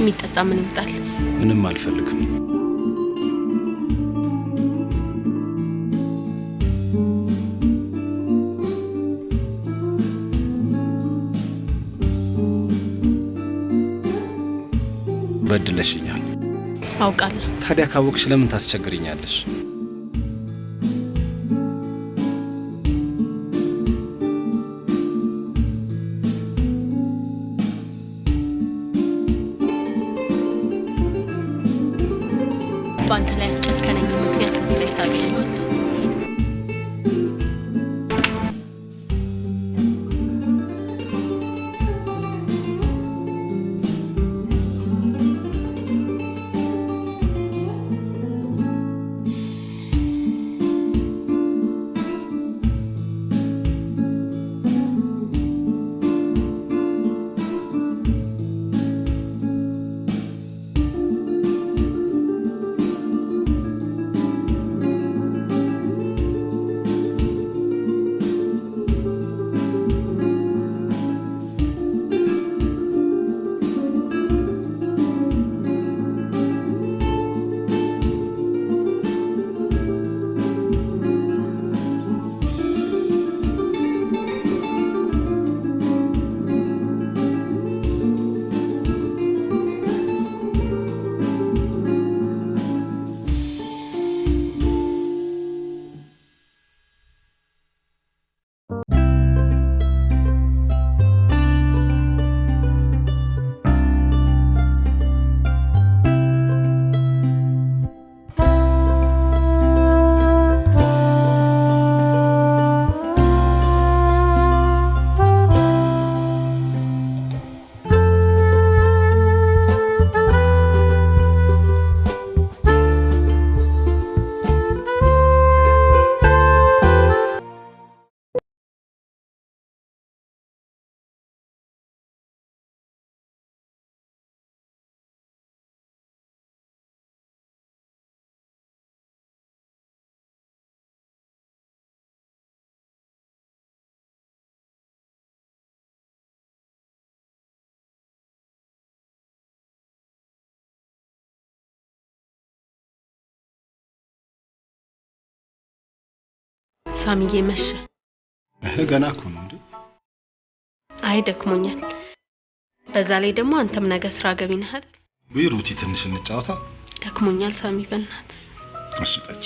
የሚጠጣ ምን ይምጣል? ምንም አልፈልግም። በድለሽኛል። አውቃለሁ። ታዲያ ካወቅሽ ለምን ታስቸግሪኛለሽ? በአንተ ላይ ያስጨከነኝ ምክንያት እዚህ ላይ ታገኘዋለህ። ሳሚዬ መሸ። ገና እኮ ነው እንዴ? አይ ደክሞኛል። በዛ ላይ ደግሞ አንተም ነገ ስራ ገቢ ነህ አይደል? ቢሩቲ ትንሽ እንጫወታ። ደክሞኛል ሳሚ በእናት። እሺ ጠጪ።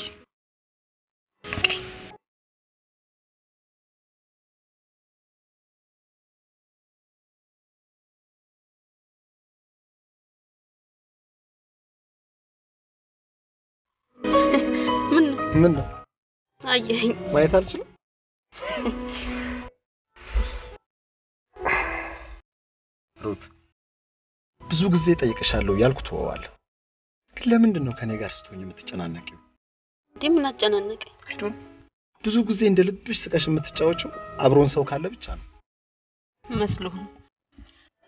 ምን ነው? አየኝ ማየት አልችልም። ሩት ብዙ ጊዜ ጠይቅሻለሁ ያልኩት ተወዋለሁ። ግን ለምንድን ነው ከኔ ጋር ስትሆኝ የምትጨናነቂው? ምን አጨናነቀኝ? አይዶን ብዙ ጊዜ እንደ ልብሽ ስቀሽ የምትጫወቺው አብሮን ሰው ካለ ብቻ ነው መስሎህ።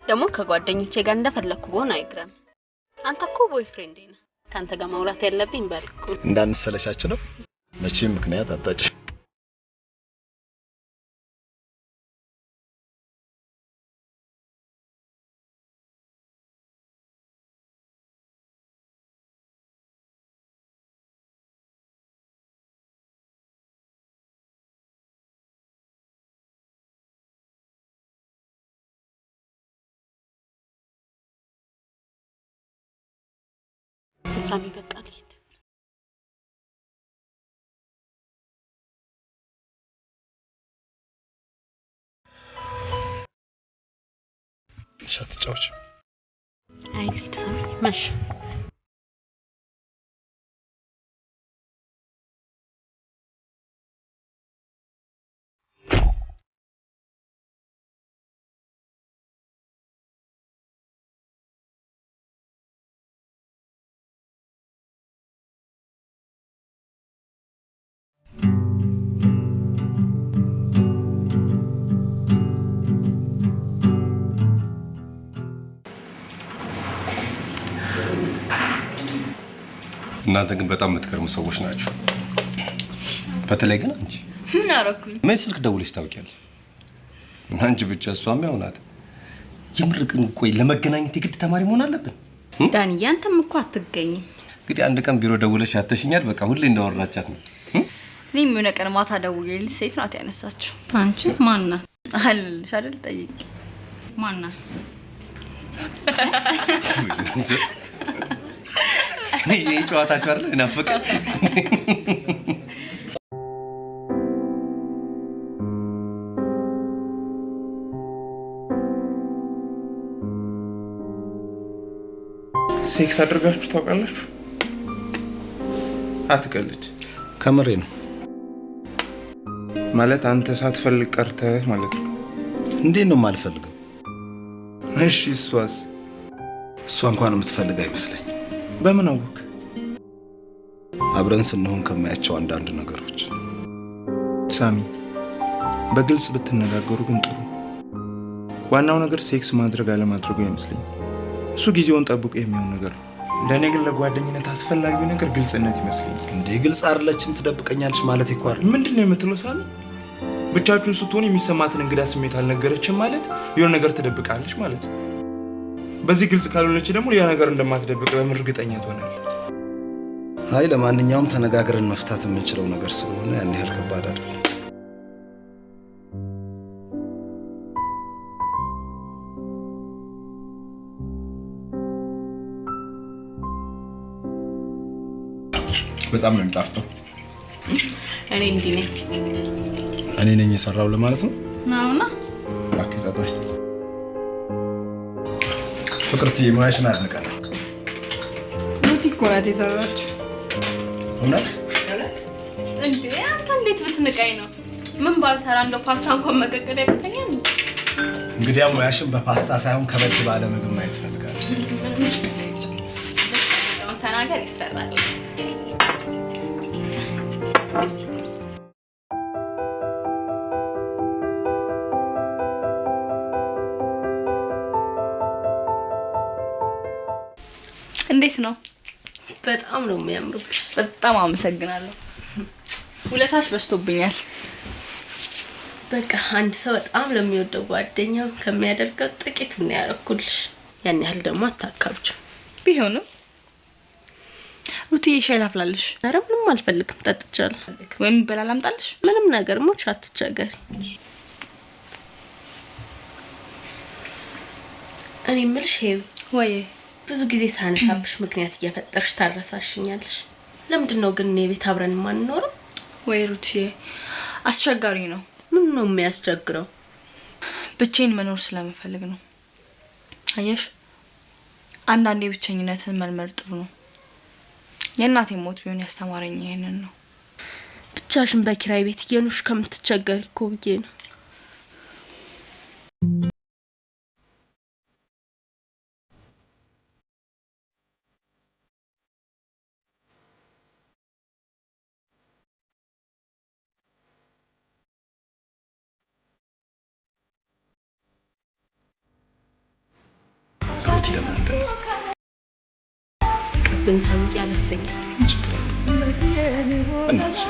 ደግሞ ከጓደኞቼ ጋር እንደፈለኩ ብሆን አይግረም። አንተ እኮ ቦይፍሬንዴ ነህ። ካንተ ጋር ማውራት ያለብኝ ባልኩ እንዳንሰለቻች ነው። መቼም ምክንያት አጣጭ። ሳሚ በቃ ልሂድ። ሻትጫዎች አይ ልሂድ ሳሚ መሽ እናንተ ግን በጣም የምትገርሙ ሰዎች ናችሁ። በተለይ ግን አንቺ ምን አረኩኝ? ምን ስልክ ደውለሽ ታውቂያለሽ? አንቺ ብቻ እሷም ያው ናት። የምር ግን ቆይ ለመገናኘት የግድ ተማሪ መሆን አለብን? ዳንዬ አንተም እኮ አትገኝም። እንግዲህ አንድ ቀን ቢሮ ደውለሽ ያተሽኛል። በቃ ሁሌ እንዳወራቻት ነው። እኔም የሆነ ቀን ማታ ደውዬልሽ ሴት ናት ያነሳችው። አንቺ ማን ናት አልልሽ አይደል? ጠይቂ። ማን ናት? ይሄ ጨዋታችሁ አይደል? እናፈቀኝ። ሴክስ አድርጋችሁ ታውቃላችሁ? አትቀልድ። ከምሬ ነው። ማለት አንተ ሳትፈልግ ቀርተህ ማለት ነው? እንዴት ነው የማልፈልገው? እሺ እሷስ? እሷ እንኳን የምትፈልግ አይመስለኝ። በምን አወቅ? አብረን ስንሆን ከማያቸው አንዳንድ ነገሮች። ሳሚ፣ በግልጽ ብትነጋገሩ ግን ጥሩ። ዋናው ነገር ሴክስ ማድረግ አለማድረጉ አይመስለኝም። እሱ ጊዜውን ጠብቆ የሚሆን ነገር ነው። ለእኔ ግን ለጓደኝነት አስፈላጊው ነገር ግልጽነት ይመስለኛል። እንዴ ግልጽ አይደለችም፣ ትደብቀኛለች ማለት እኮ አይደል? ምንድን ነው የምትለው ሳሚ? ብቻችሁን ስትሆን የሚሰማትን እንግዳ ስሜት አልነገረችም ማለት የሆነ ነገር ትደብቃለች ማለት ነው። በዚህ ግልጽ ካልሆነች ደግሞ ሌላ ነገር እንደማትደብቅ በምን እርግጠኛ ትሆናለች? አይ ለማንኛውም ተነጋግረን መፍታት የምንችለው ነገር ስለሆነ ያን ያህል ከባድ አይደለም። በጣም ነው የሚጣፍጠው። እኔ እንዲህ ነኝ። እኔ ነኝ የሰራው ለማለት ነው? ናውና እባክህ ዛጥረሽ ፍቅርትዬ ሙያሽን አድንቀናል። ሩቲ እኮ ናት የሰራችው። እውነት እንዴ አንተ እንዴት ብትንቀኝ ነው? ምን ባልሰራ እንደው ፓስታ እንኳን መቀቀል ያቅተኛል። እንግዲህ ሙያሽን በፓስታ ሳይሆን ከበድ ባለ ምግብ ማየት ፈልጋለሁ። ተናገር ይሰራል። እንዴት ነው? በጣም ነው የሚያምሩብሽ። በጣም አመሰግናለሁ። ውለታሽ በዝቶብኛል። በቃ አንድ ሰው በጣም ለሚወደው ጓደኛው ከሚያደርገው ጥቂት ምን ያረኩልሽ። ያን ያህል ደግሞ አታካብቹ። ቢሆንም ሩቲ ሻይ ላፍላልሽ? ኧረ ምንም አልፈልግም፣ ጠጥቻለሁ። ወይም በላ ላምጣልሽ? ምንም ነገር ሞች አትቸገሪ። እኔ የምልሽ ሄብ ወይ ብዙ ጊዜ ሳነሳብሽ ምክንያት እየፈጠርሽ ታረሳሽኛለሽ። ለምንድን ነው ግን እኔ ቤት አብረን የማንኖረው? ወይ ሩቲ አስቸጋሪ ነው። ምን ነው የሚያስቸግረው? ብቻዬን መኖር ስለምፈልግ ነው። አየሽ አንዳንዴ ብቸኝነትን መልመድ ጥሩ ነው። የእናቴ ሞት ቢሆን ያስተማረኝ ይሄንን ነው። ብቻሽን በኪራይ ቤት እየኖርሽ ከምትቸገሪ እኮ ብዬ ነው። ሩቲ ለምን እንደነሰ ብንሰው ያለሰኝ እናትሽ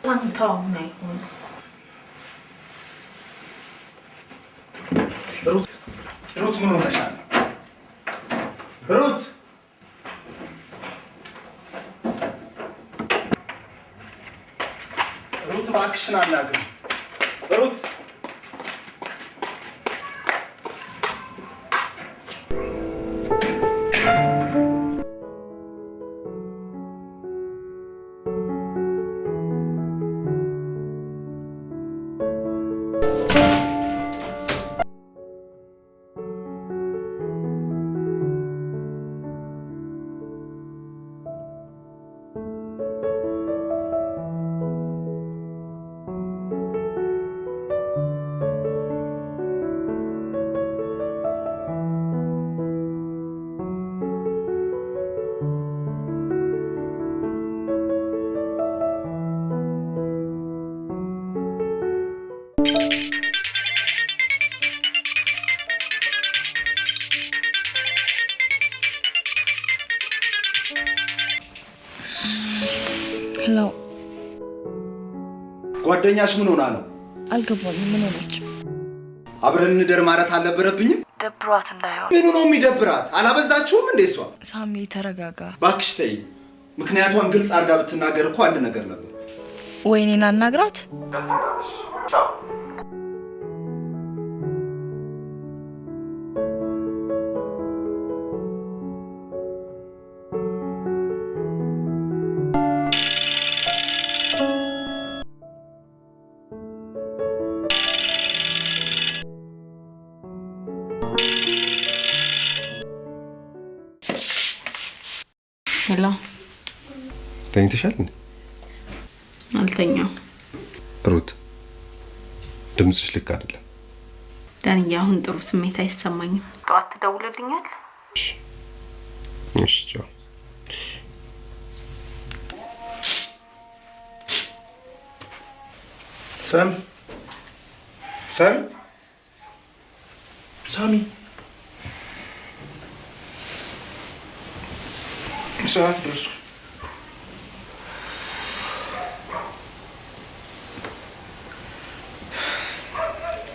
ታንታው ነው ሩት ምን ሆነሻል? ሩት እባክሽን አናግሪ። ሩት ሄሎ ጓደኛሽ ምን ሆና ነው? አልገባኝም። ምን ሆነች? አብረን እንደር ማለት አልነበረብኝም? ደብሯት እንዳይሆን። ምኑ ነው የሚደብራት? አላበዛችሁም እንዴ? እሷ ሳሚ ተረጋጋ። እባክሽ ተይ። ምክንያቷን ግልጽ አድርጋ ብትናገር እኮ አንድ ነገር ነበር። ወይኔን አናግራት። ደስ ይላልሽ። ቻው። ሄሎ ተኝተሻል እንዴ? አልተኛው። ሩት ድምፅሽ ልክ አይደለም። ዳንያ አሁን ጥሩ ስሜት አይሰማኝም። ጠዋት ትደውልልኛል? እሺ ቻው። ሳሚ ሰዓት ደርሷል።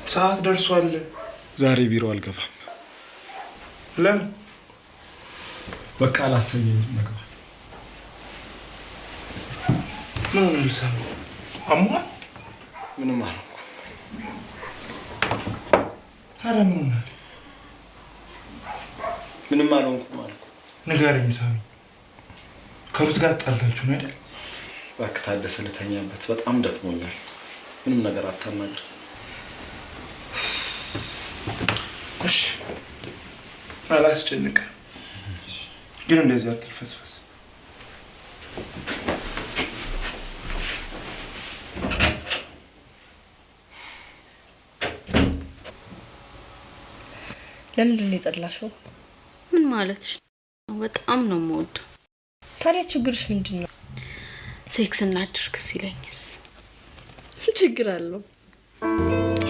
ሰዓት ደርሷል። ዛሬ ቢሮ አልገባም። ለምን? በቃ አላሰኘኝም መግባት። ምን ሆነሃል ሳሚ? አሟል? ምንም አልሆንኩም። ታዲያ ምን ሆነሃል? ምንም አልሆንኩም አልኩ። ንገረኝ ሳሚ። ከሩት ጋር ጣልታችሁ ነው አይደል? እባክህ ታደሰ ልተኛበት፣ በጣም ደክሞኛል። ምንም ነገር አታናግር። እሺ አላስጨንቅም፣ ግን እንደዚህ አትልፈስፈስ። ለምንድን ነው የጠላሽው? ምን ማለትሽ? በጣም ነው የምወደው። ታዲያ ችግርሽ ምንድን ነው? ሴክስ እናድርግ ሲለኝስ ችግር አለው?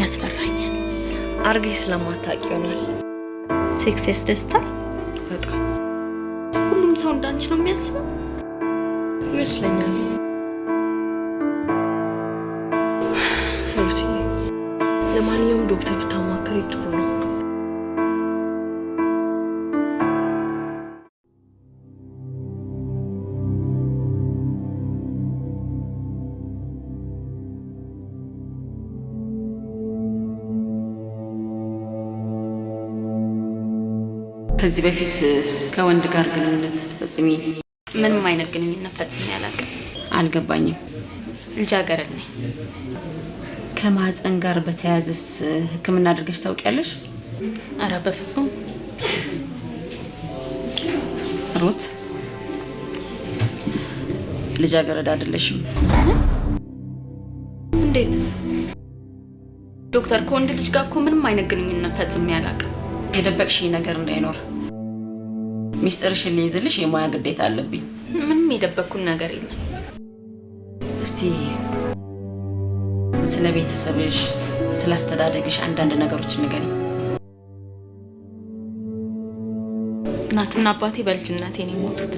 ያስፈራኛል። አርገሽ ስለማታውቂ ይሆናል። ሴክስ ያስደስታል በጣም። ሁሉም ሰው እንዳንቺ ነው የሚያስበው ይመስለኛል። ሩቲ፣ ለማንኛውም ዶክተር ብታማከሪ ጥሩ ነው። ከዚህ በፊት ከወንድ ጋር ግንኙነት ስትፈጽሚ? ምንም አይነት ግንኙነት ፈጽሜ አላውቅም። አልገባኝም። ልጃገረድ ነኝ። ከማህፀን ጋር በተያያዘስ ሕክምና አድርገሽ ታውቂያለሽ? አረ በፍጹም። ሩት ልጃገረድ አይደለሽም። እንዴት? ዶክተር ከወንድ ልጅ ጋር እኮ ምንም አይነት ግንኙነት ፈጽሜ አላውቅም። የደበቅሽኝ ነገር እንዳይኖር ሚስጥርሽን ልይዝልሽ የሙያ ግዴታ አለብኝ። ምንም የደበቅኩን ነገር የለም። እስቲ ስለ ቤተሰብሽ፣ ስለ አስተዳደግሽ አንዳንድ ነገሮች ንገሪኝ። እናትና አባቴ በልጅነቴ ነው የሞቱት።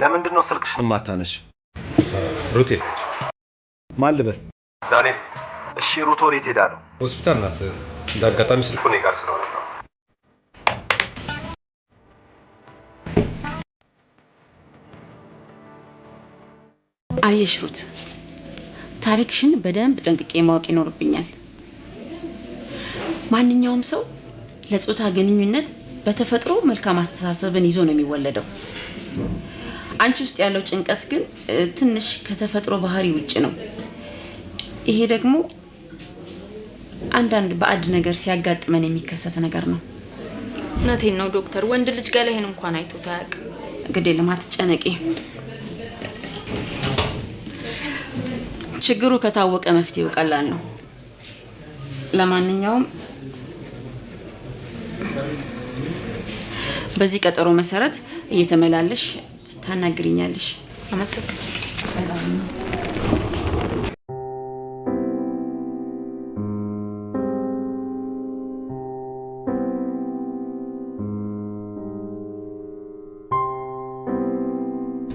ለምንድን ነው ስልክሽን ማታነሽ? ሩቴ ማን ልበል? ዳንኤል። እሺ ሩት ወዴት ሄዳ ነው? ሆስፒታል ናት። እንዳጋጣሚ ስልኩ እኔ ጋር ስለሆነ ነው። አየሽ ሩት፣ ታሪክሽን በደንብ ጠንቅቄ ማወቅ ይኖርብኛል። ማንኛውም ሰው ለጾታ ግንኙነት በተፈጥሮ መልካም አስተሳሰብን ይዞ ነው የሚወለደው። አንቺ ውስጥ ያለው ጭንቀት ግን ትንሽ ከተፈጥሮ ባህሪ ውጭ ነው። ይሄ ደግሞ አንዳንድ ባዕድ ነገር ሲያጋጥመን የሚከሰት ነገር ነው። እውነቴን ነው ዶክተር፣ ወንድ ልጅ ጋር ይሄን እንኳን አይቶት አያውቅም። ግዴ ለማትጨነቂ፣ ችግሩ ከታወቀ መፍትሄው ቀላል ነው። ለማንኛውም በዚህ ቀጠሮ መሰረት እየተመላለሽ ታናግሪኛለሽ። አመሰግናለሁ።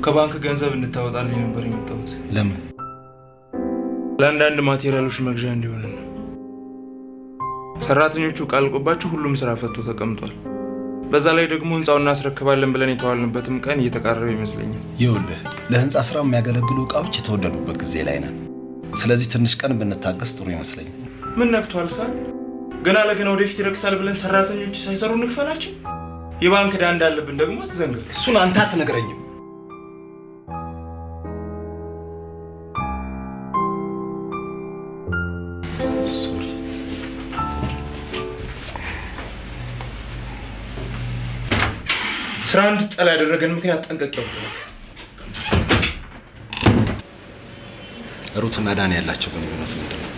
ከባንክ ገንዘብ እንድታወጣልኝ ነበር የመጣሁት። ለምን? ለአንዳንድ ማቴሪያሎች መግዣ እንዲሆን ነው። ሰራተኞቹ ቃልቆባቸው ሁሉም ስራ ፈቶ ተቀምጧል። በዛ ላይ ደግሞ ህንጻውን እናስረክባለን ብለን የተዋልንበትም ቀን እየተቃረበ ይመስለኛል። ይኸውልህ ለህንጻ ስራ የሚያገለግሉ እቃዎች የተወደዱበት ጊዜ ላይ ነን። ስለዚህ ትንሽ ቀን ብንታገስ ጥሩ ይመስለኛል። ምን ነክቷል ሳል? ገና ለገና ወደፊት ይረክሳል ብለን ሰራተኞች ሳይሰሩ እንክፈላቸው? የባንክ ዕዳ እንዳለብን ደግሞ አትዘንግር። እሱን አንተ አትነግረኝም። ስራ እንድትጠላ ያደረገን ምክንያት ጠንቀቀው። ሩትና ዳን ያላቸው ግንኙነት ምንድን ነው?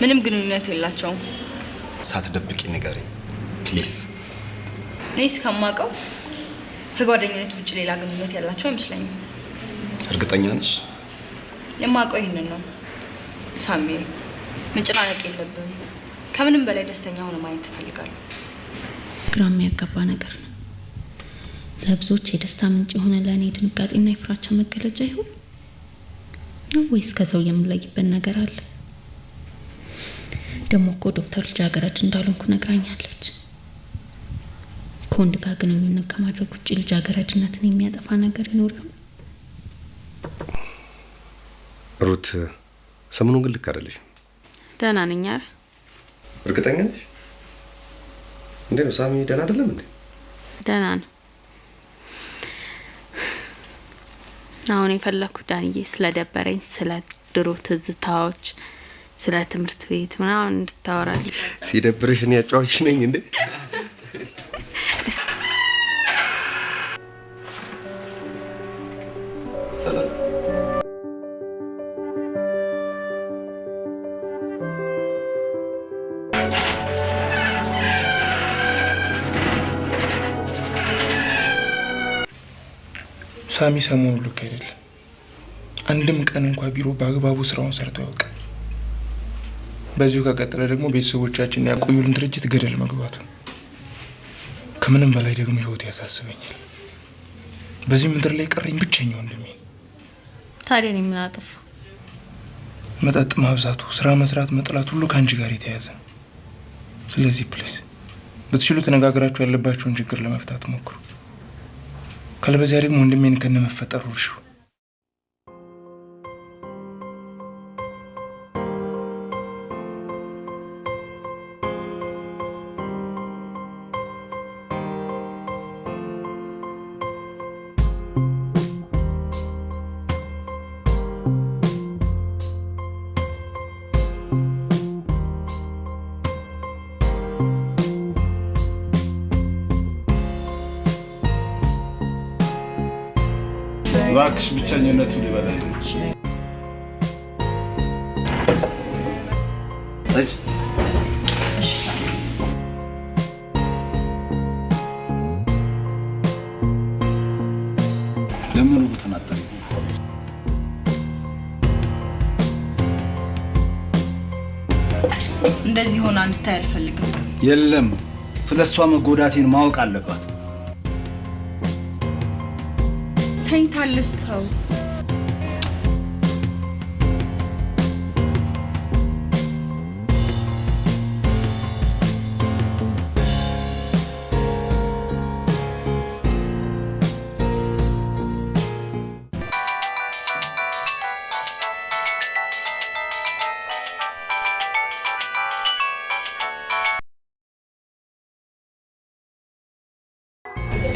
ምንም ግንኙነት የላቸውም። ሳትደብቂ ንገሪኝ ፕሊዝ። እኔ እስከማውቀው ከጓደኝነት ውጭ ሌላ ግንኙነት ያላቸው አይመስለኝም። እርግጠኛ ነሽ? የማውቀው ይህንን ነው። ሳሚ፣ መጨናነቅ የለብም። ከምንም በላይ ደስተኛ ሆነ ማየት ትፈልጋለሁ። ግራ የሚያጋባ ነገር ነው። ለብዙዎች የደስታ ምንጭ የሆነ ለእኔ ድንጋጤና የፍራቻ መገለጫ ይሁን ወይስ ከሰው የምንለይበት ነገር አለ? ደግሞ እኮ ዶክተር ልጃገረድ እንዳልሆንኩ ነግራኛለች። ከወንድ ጋር ግንኙነት ከማድረግ ውጭ ልጃገረድነትን የሚያጠፋ ነገር ይኖር ይሆን? ሩት ሰሞኑን ግን ልክ አይደለሽ። ደህና ነኝ። ኧረ እርግጠኛ ነሽ? እንዴ ነው ሳሚ ደህና አይደለም እንዴ? ደህና ነው። አሁን የፈለኩት ዳንዬ ስለደበረኝ ስለ ድሮ ትዝታዎች፣ ስለ ትምህርት ቤት ምናምን እንድታወራልኝ። ሲደብርሽ እኔ ያጫዋች ነኝ እንዴ? ሰላም ሳሚ ሰሞኑን ልክ አይደለም። አንድም ቀን እንኳን ቢሮ በአግባቡ ስራውን ሰርቶ ያውቃል። በዚሁ ከቀጠለ ደግሞ ቤተሰቦቻችን ያቆዩልን ድርጅት ገደል መግባቱ፣ ከምንም በላይ ደግሞ ህይወት ያሳስበኛል። በዚህ ምድር ላይ ቀረኝ ብቸኛ ወንድሜ። ታዲያ እኔ ምን አጠፋ? መጠጥ ማብዛቱ፣ ስራ መስራት መጥላት ሁሉ ከአንቺ ጋር የተያያዘ ነው። ስለዚህ ፕሊዝ ብትችሉ ተነጋግራችሁ ያለባችሁን ችግር ለመፍታት ሞክሩ። ካልበዚያ ደግሞ ወንድሜን ከነመፈጠሩ ልሹ። እባክሽ ብቸኝነቱ ሊበላኝ ነው። ለምን ሩትን አጣሪ? እንደዚህ ሆና እንድታይ አልፈልግም። የለም ስለሷ መጎዳቴን ማወቅ አለባት። ተኝታለች። ተው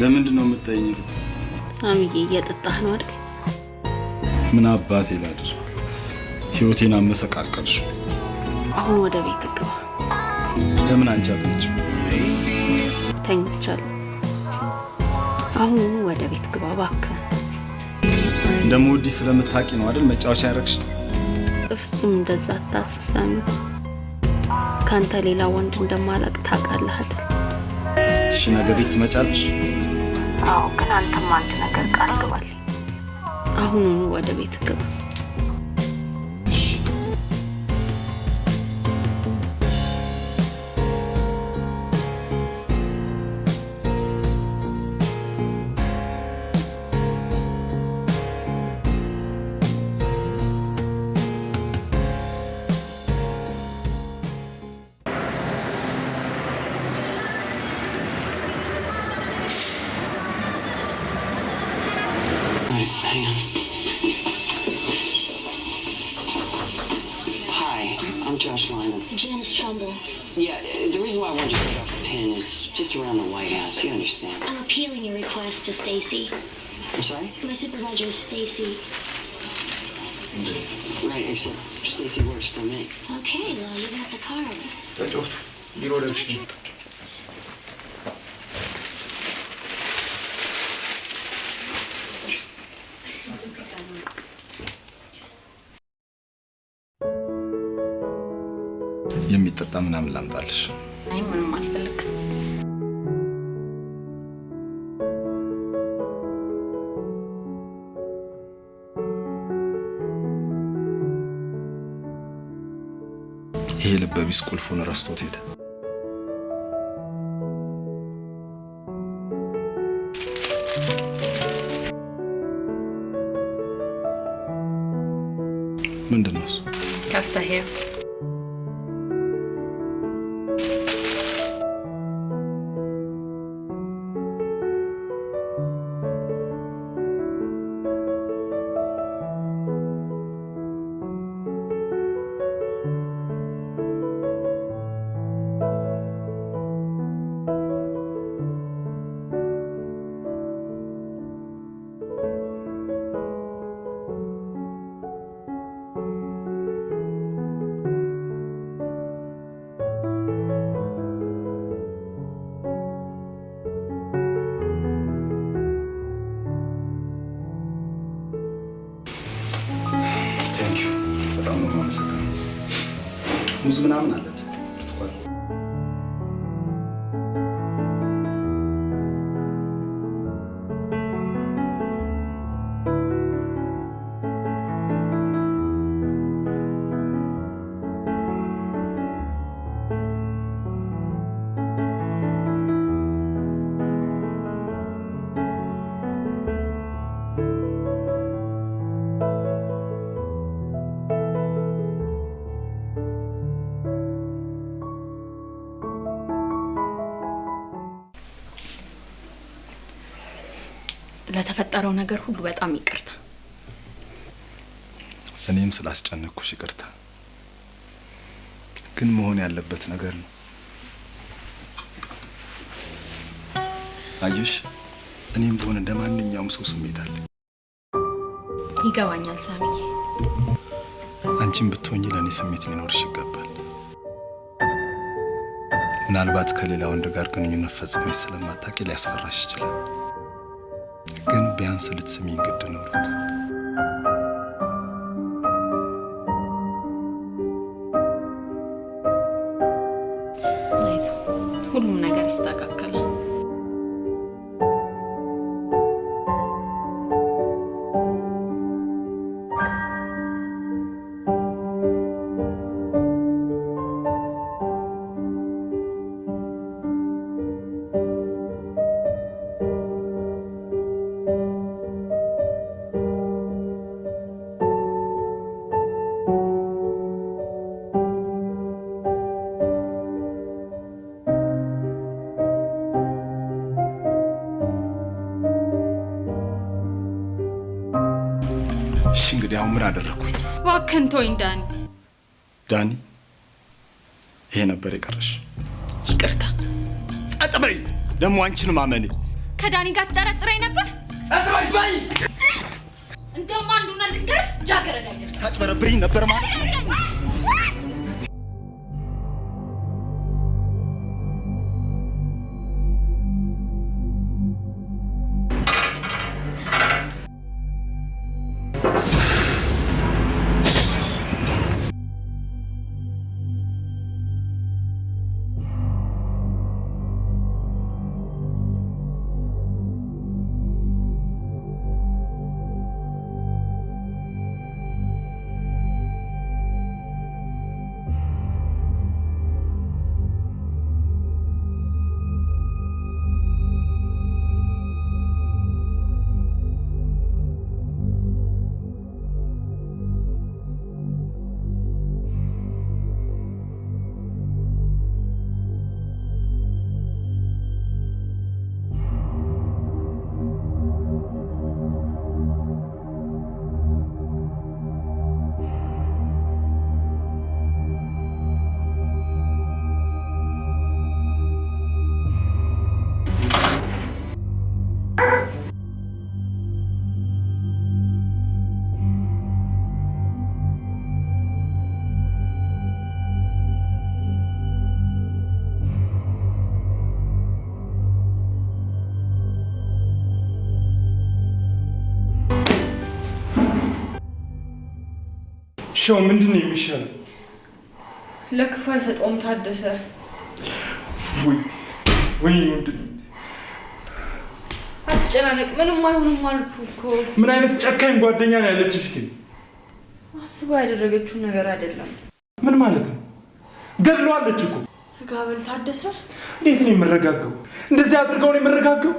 ለምንድን ነው የምትጠይኝ? ሳሚዬ እየጠጣህ ነው አይደል? ምን አባቴ ላድርግ? ህይወቴን አመሰቃቀልሽ። አሁን ወደ ቤት ግባ። ለምን አንቺ አትመጭም? ተኝቻለሁ። አሁን ወደ ቤት ግባ እባክህ። እንደምወድሽ ስለምታውቂ ነው አይደል መጫወቻ ያደረግሽ? በፍጹም እንደዛ አታስብ ሳሚ። ካንተ ሌላ ወንድ እንደማላቅ ታውቃለህ አይደል? እሺ ነገ ቤት ትመጫለሽ? አዎ፣ ግን አንተም አንድ ነገር ቃል ግባልኝ። አሁን ወደ ቤት ግባ። Hang on. Hi, I'm Josh Lyman. Janice Trumbull. Yeah, the reason why I wanted you to take off the pin is just around the White House. You understand? I'm appealing your request to Stacy. I'm sorry? My supervisor is Stacy. Right, except Stacy works for me. Okay, well, you got the cards. የሚጠጣ ምናምን ላምጣልሽ? አይ ምንም አልፈልግም። ይሄ ልበቢስ ቁልፉን ረስቶት ሄደ። ምንድን ነው እሱ? ከፍተህ ይኸው። ሙዝ ምናምን አለ። ለተፈጠረው ነገር ሁሉ በጣም ይቅርታ። እኔም ስላስጨነቅኩሽ ይቅርታ። ግን መሆን ያለበት ነገር ነው። አየሽ፣ እኔም ብሆን እንደ ማንኛውም ሰው ስሜት አለ። ይገባኛል ሳሚዬ። አንቺም ብትሆኚ ለእኔ ስሜት ሊኖርሽ ይገባል። ምናልባት ከሌላ ወንድ ጋር ግንኙነት ፈጽመሽ ስለማታውቂ ሊያስፈራሽ ይችላል። ግን ቢያንስ ልትስሚኝ ግድ ነው ሩት። አይዞህ፣ ሁሉም ነገር ይስተካከላል። እሺ እንግዲህ አሁን ምን አደረኩኝ? እባክህን ተወኝ ዳኒ። ዳኒ ይሄ ነበር የቀረሽ? ይቅርታ። ጸጥ በይ። ደግሞ አንቺን ማመኔ ከዳኒ ጋር ተጠረጥረኝ ነበር። ጸጥ በይ በይ። እንደውም አንዱና ልንገር ጃገረዳ አይደለም ታጭበረብሪኝ ነበር ማለት ነው። ሻው ምንድነው የሚሻለው? ለክፉ አይሰጠውም ታደሰ። ወይ ወንድም አትጨናነቅ፣ ምንም አይሆንም አልኩህ እኮ። ምን አይነት ጨካኝ ጓደኛ ነው ያለችሽ ግን? አስባ ያደረገችውን ነገር አይደለም። ምን ማለት ነው? ገድለዋለች እኮ። ጋብል ታደሰ። እንዴት ነው የምረጋጋው? እንደዚህ አድርገው ነው የምረጋጋው?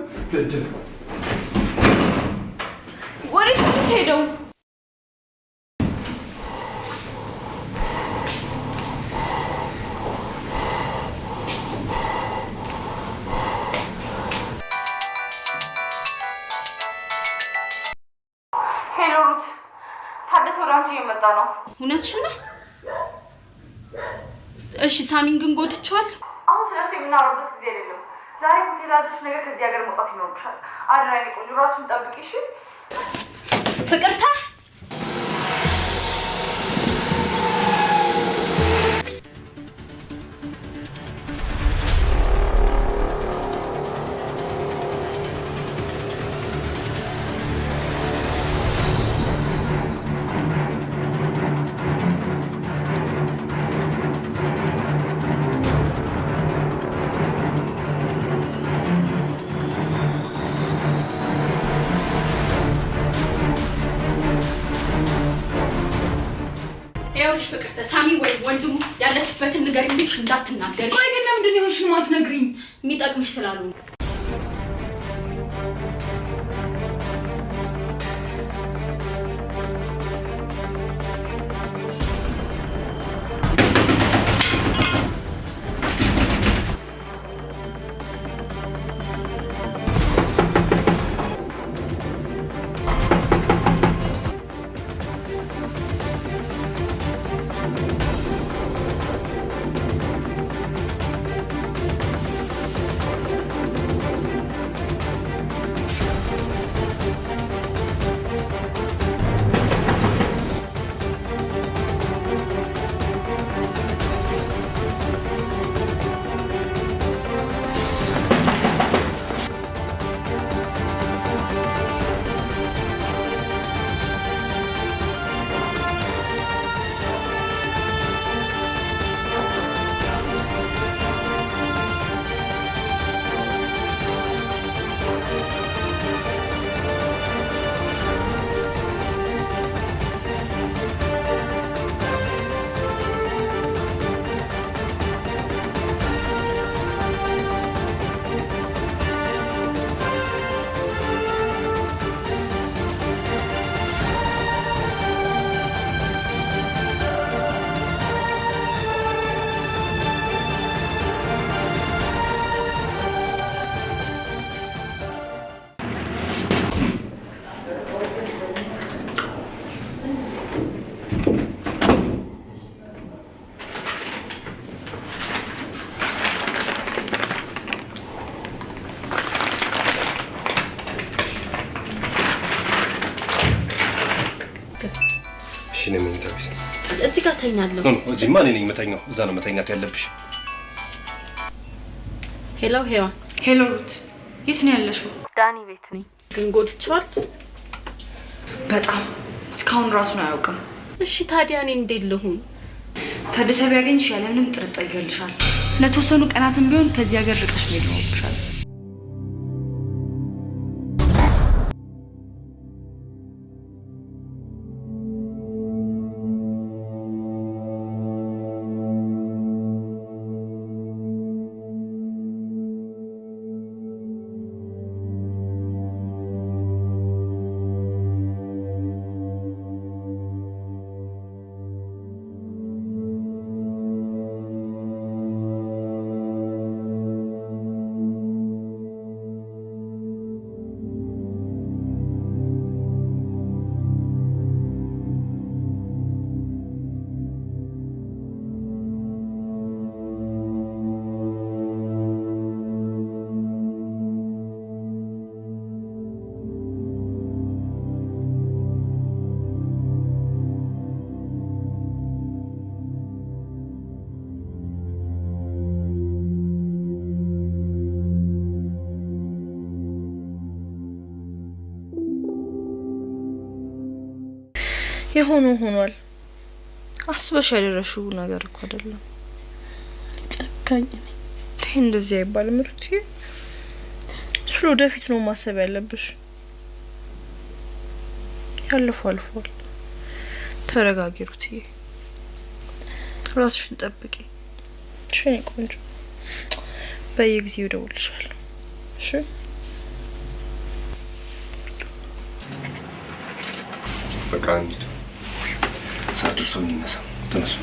ወዴት ነው የምትሄደው? ሄሎ ሩት፣ ታደሰ ወደ አንቺ እየመጣ ነው። እውነትሽ ነው? እሺ ሳሚን ግን ጎድቼዋለሁ። አሁን ስለሱ የምናወራበት ጊዜ አይደለም። ዛሬ ሆቴል አድርሽ፣ ነገ ከዚህ ሀገር መውጣት ይኖርብሻል። አድራ የኔ ቆንጆ፣ ራስሽን ጠብቂ እሺ? ፍቅርታ ፍቅርተ ሳሚ ወይ ወንድሙ ያለችበትን ንገሪኝ ብለሽ እንዳትናገሪ። ቆይ ግን ለምንድን ነው የሆንሽው የማትነግሪኝ? የሚጠቅምሽ ስላሉ ተኛለሁ። እዚህማ እኔ ነኝ የምተኛው። እዛ ነው መተኛት ያለብሽ። ሄሎ ሄዋን። ሄሎ ሩት፣ የት ነው ያለሽው? ዳኒ ቤት ነኝ። ግን ጎድቼዋል በጣም። እስካሁን ራሱን አያውቅም። እሺ ታዲያ እኔ እንዴት ልሁን? ታደሰ ቢያገኝሽ ያለምንም ጥርጥር ይገልሻል። ለተወሰኑ ቀናትም ቢሆን ከዚህ ሀገር ርቀሽ መሄድ ይኖርብሻል። የሆነው ሆኗል። አስበሽ ያደረሽው ነገር እኮ አይደለም። ጨካኝ ነኝ። እንደዚህ አይባልም ሩትዬ። ስለ ወደፊት ነው ማሰብ ያለብሽ። ያለፈው አልፏል። ተረጋጊ ሩትዬ። ራስሽን ጠብቂ። እሺ ቆንጆ። በየጊዜው እደውልልሻለሁ። እሺ በቃ እንሂድ። ሳድርሶ እንነሳ። ተነሱ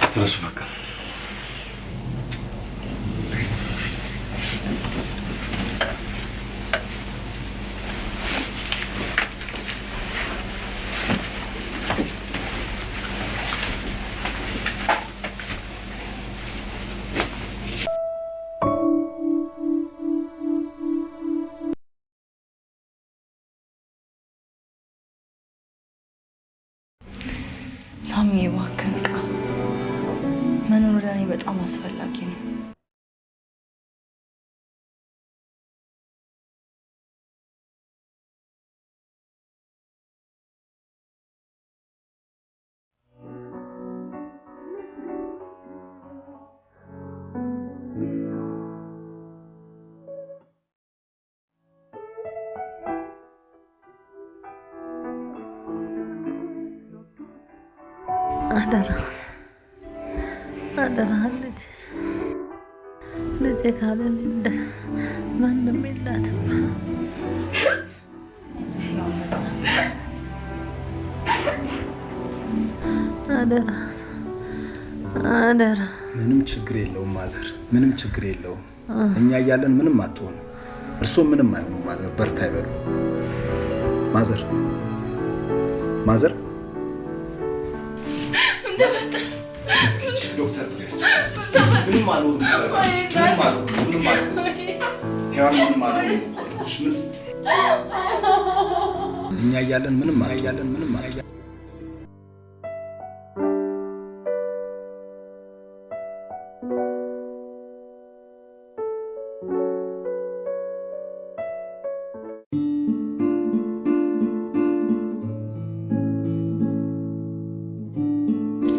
ተነሱ በቃ። ሳሚ እባክህን ቃ መኖር ለኔ በጣም አስፈላጊ ነው። አደራ ልጄ ካለን እንደ ማንም የላትም። አደራ። ምንም ችግር የለውም ማዘር፣ ምንም ችግር የለውም። እኛ እያለን ምንም አትሆኑ፣ እርሶ ምንም አይሆኑ። ማዘር በርታ ይበሉ። ማዘር ማዘር ዶክተር ምንም አልሆንም፣ ምንም አልሆንም፣ ምንም አልሆንም። ሄዋን ምንም አልሆንም። እኛ እያለን ምንም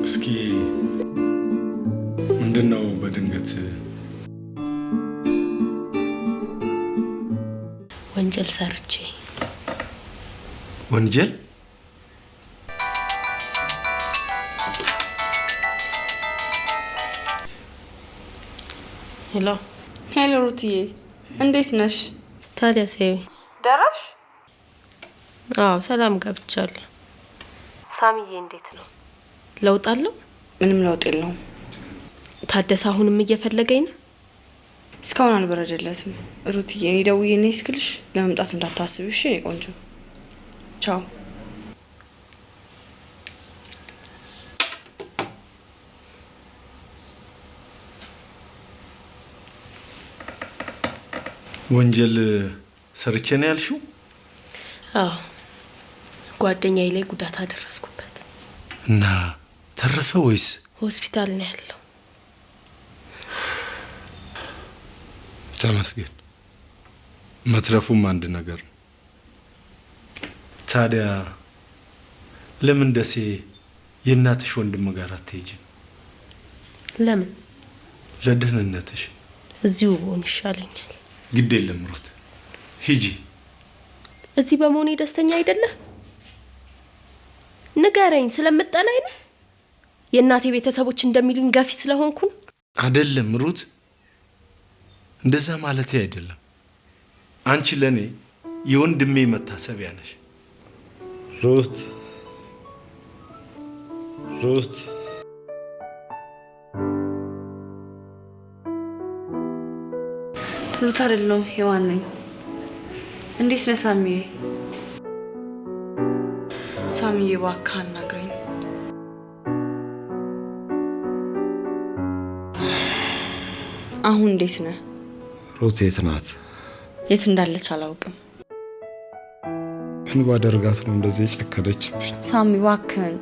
እስኪ ምንድነው በድንገት ወንጀል ሰርቼ? ወንጀል? ሄሎ ሩትዬ፣ እንዴት ነሽ? ታዲያ ሴዊ ደረሽ? አዎ ሰላም ገብቻለሁ። ሳሚዬ እንዴት ነው? ለውጥ አለው? ምንም ለውጥ የለውም። ታደሰ አሁንም እየፈለገኝ ነው? እስካሁን አልበረደለትም። ሩትዬ እኔ ደውዬ ነኝ እስክልሽ ለመምጣት እንዳታስቢ እሺ? እኔ ቆንጆ ቻው። ወንጀል ሰርቼ ነው ያልሽው? አዎ ጓደኛዬ ላይ ጉዳት አደረስኩበት። እና ተረፈ ወይስ ሆስፒታል ነው ያለው? ተመስገን። መትረፉም አንድ ነገር ነው። ታዲያ ለምን ደሴ የእናትሽ ወንድም ጋር አትሄጂም? ለምን? ለደህንነትሽ። እዚሁ ብሆን ይሻለኛል። ግድ የለም ሩት፣ ሂጂ። እዚህ በመሆኔ ደስተኛ አይደለህ? ንገረኝ፣ ስለምጠላኝ ነው? የእናቴ ቤተሰቦች እንደሚሉኝ ገፊ ስለሆንኩ ነው? አይደለም ሩት፣ እንደዛ ማለት አይደለም። አንቺ ለኔ የወንድሜ መታሰቢያ ነሽ። ሩት ሩት ሩት አይደለም ሔዋን ነኝ። እንዴት ነህ ሳሚዬ? ሳሚዬ እባክህ አናግረኝ። አሁን እንዴት ነህ? ሩት የት ናት? የት እንዳለች አላውቅም። ምን ባደርጋት ነው እንደዚህ የጨከነችብኝ? ሳሚ እባክህን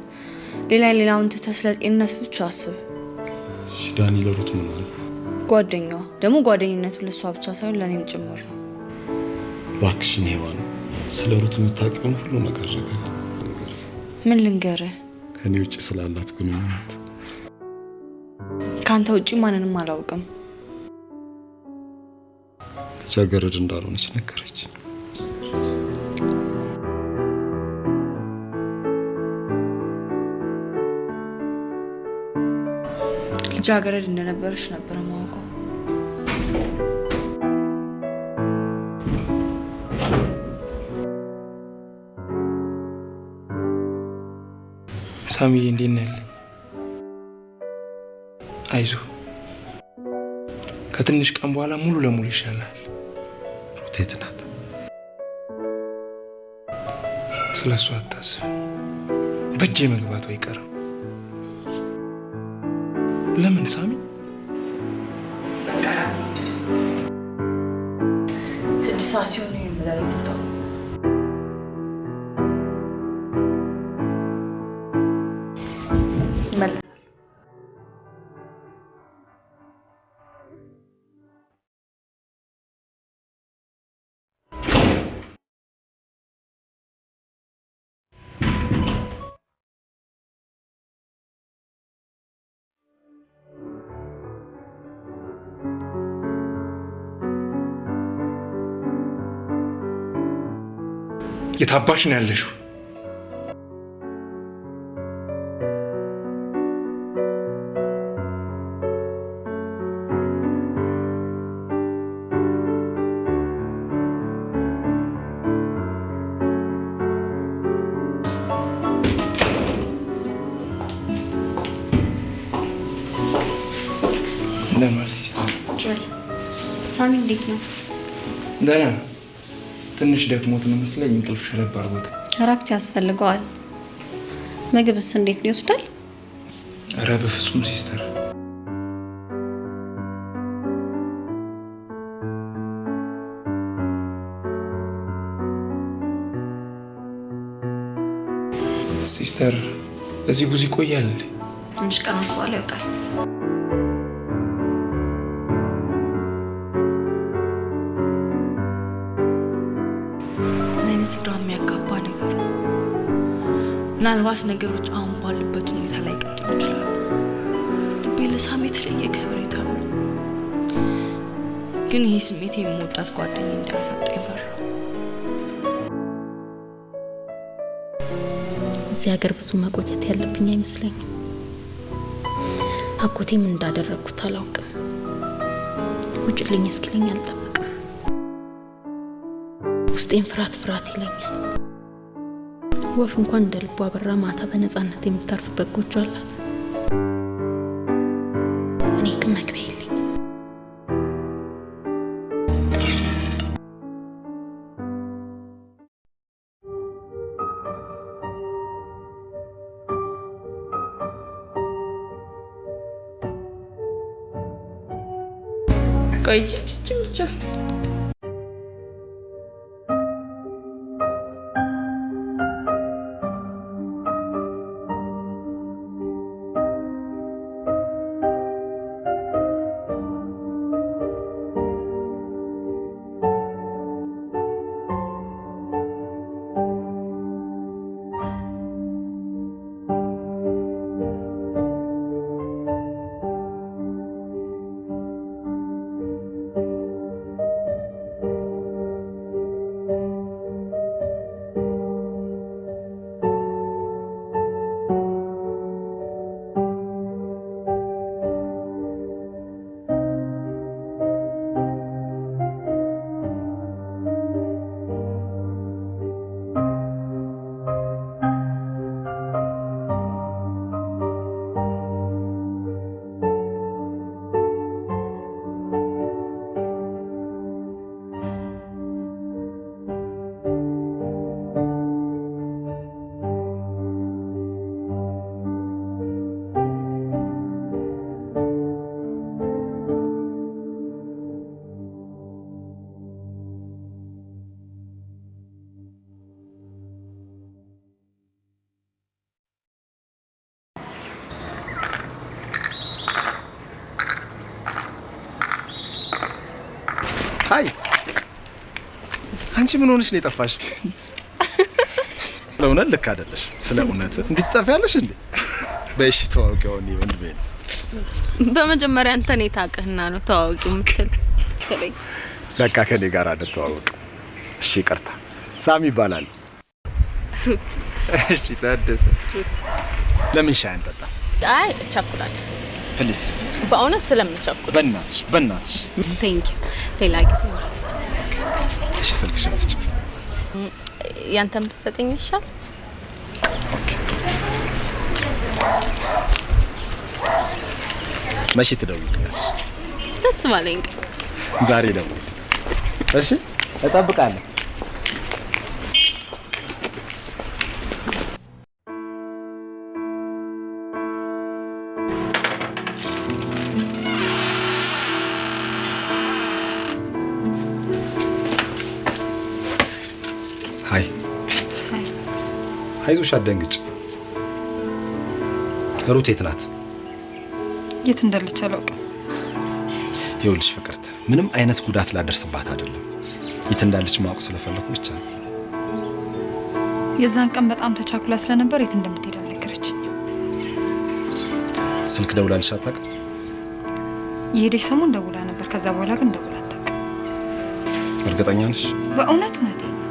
ሌላውን ትተህ ስለ ጤንነት ብቻ አስብ። ዳኒ ለሩት ምን አለ? ጓደኛዋ ደግሞ ጓደኝነቱ ለሷ ብቻ ሳይሆን ለኔም ጭምር ነው። እባክሽን ሔዋን ስለ ሩት የምታውቂውን ሁሉ ነገር ምን ልንገርህ? ከኔ ውጭ ስላላት ግንኙነት። ካንተ ውጭ ማንንም አላውቅም። ልጃገረድ እንዳልሆነች ነገረች። ልጃገረድ እንደነበረች ነበር ማውቀው። ሳሚዬ እንዴት ነህ? አይዞህ፣ ከትንሽ ቀን በኋላ ሙሉ ለሙሉ ይሻላል። ሩት የት ናት? ስለሱ አታስብ፣ በእጄ መግባቱ አይቀርም። ለምን ሳሚ? ስድስት ሰዓት ሲሆን ይሄን ብላ ይስጣው። የታባሽ ነው ያለሽው? እንደማል ሲስተር ሳሚ እንዴት ነው? ደህና ነው። ትንሽ ደክሞት ነው መስለኝ እንቅልፍ ሸለብ አድርጎት። እረፍት ያስፈልገዋል። ምግብስ እንዴት ሊወስዳል? ኧረ በፍጹም ሲስተር። ሲስተር እዚህ ብዙ ይቆያል እንዴ? ትንሽ ቀናት በኋላ ይወጣል። ምናልባት ነገሮች አሁን ባሉበት ሁኔታ ላይ ቀጥሉ ይችላል። ልቤ ለሳሚ የተለየ ከብሬታ ነው። ግን ይሄ ስሜት የምወዳት ጓደኛ እንዳያሳጣኝ ፈራሁ። እዚህ ሀገር ብዙ መቆየት ያለብኝ አይመስለኝም። አጎቴም እንዳደረግኩት አላውቅም። ውጭልኝ እስኪለኝ አልጠብቅም። ውስጤን ፍርሃት ይለኛል። ወፍ እንኳን እንደ ልቧ በራ ማታ በነፃነት የምታርፍበት ጎጆ አላት። እኔ ግን መግቢያ የለኝም። ቆይ ብቻ ሃይ አንቺ ምን ሆነሽ ነው የጠፋሽ? ለእውነት ልክ አይደለሽ። ስለ እውነት እንዴት ትጠፊያለሽ እንዴ? በእሺ ተዋውቂው ነው ወንድሜ ነው። በመጀመሪያ አንተ ነህ ታውቅህና ነው ተዋውቂው የምትል ከለይ ለካ ከኔ ጋር አደተዋወቅ። እሺ ይቅርታ። ሳሚ ይባላል። ሩት። እሺ ታደሰ። ለምን ሻይ አንጠጣ? አይ እቸኩላለሁ። ፕሊዝ በእውነት ስለምቸኩል። በእናትሽ ቴንክ ዩ። ሌላ ጊዜ። እሺ ስልክሽን ስጪ። ያንተን ብትሰጠኝ ይሻል። ኦኬ። መቼ ትደውይልኛለሽ? ደስ ባለኝ ዛሬ ደውል። እሺ እጠብቃለሁ። ሃይ አይዞሽ፣ አትደንግጭ። ሩት የት ናት? የት እንዳለች አላውቅም። ይኸውልሽ ፍቅርት፣ ምንም አይነት ጉዳት ላደርስባት አይደለም። የት እንዳለች ማወቅ ስለፈለኩ ብቻ ነው። የዛን ቀን በጣም ተቻኩላ ስለነበር የት እንደምትሄድ አልነገረችኝ። ስልክ ደውላልሽ አታውቅም? የሄደች ሰሞን ደውላ ነበር። ከዛ በኋላ ግን ደውላ አታውቅም። እርግጠኛ ነሽ? በእውነት እውነቴን ነው።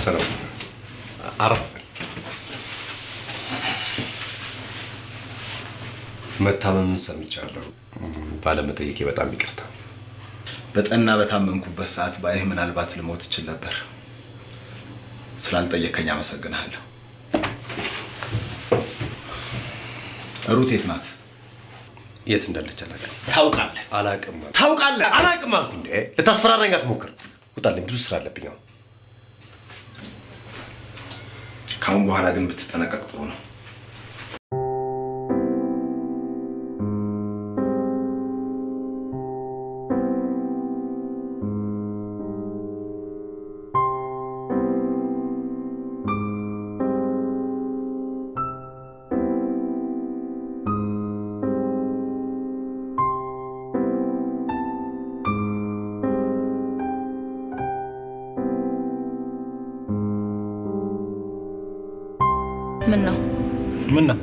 ሰላም አረፍ። መታመምን ሰምቻለሁ። ባለመጠየቄ በጣም ይቅርታ። በጠና በታመምኩበት ሰዓት ባይህ ምናልባት ልሞት እችል ነበር። ስላልጠየከኝ አመሰግናለሁ። ሩት የት ናት? የት እንዳለች አላውቅም። ታውቃለህ? አላውቅም። ታውቃለህ? አላውቅም አልኩ እንዴ። ልታስፈራራኝ አትሞክር። ውጣልኝ፣ ብዙ ስራ አለብኝ አሁን። ካሁን በኋላ ግን ብትጠነቀቅ ጥሩ ነው። ምን ነው?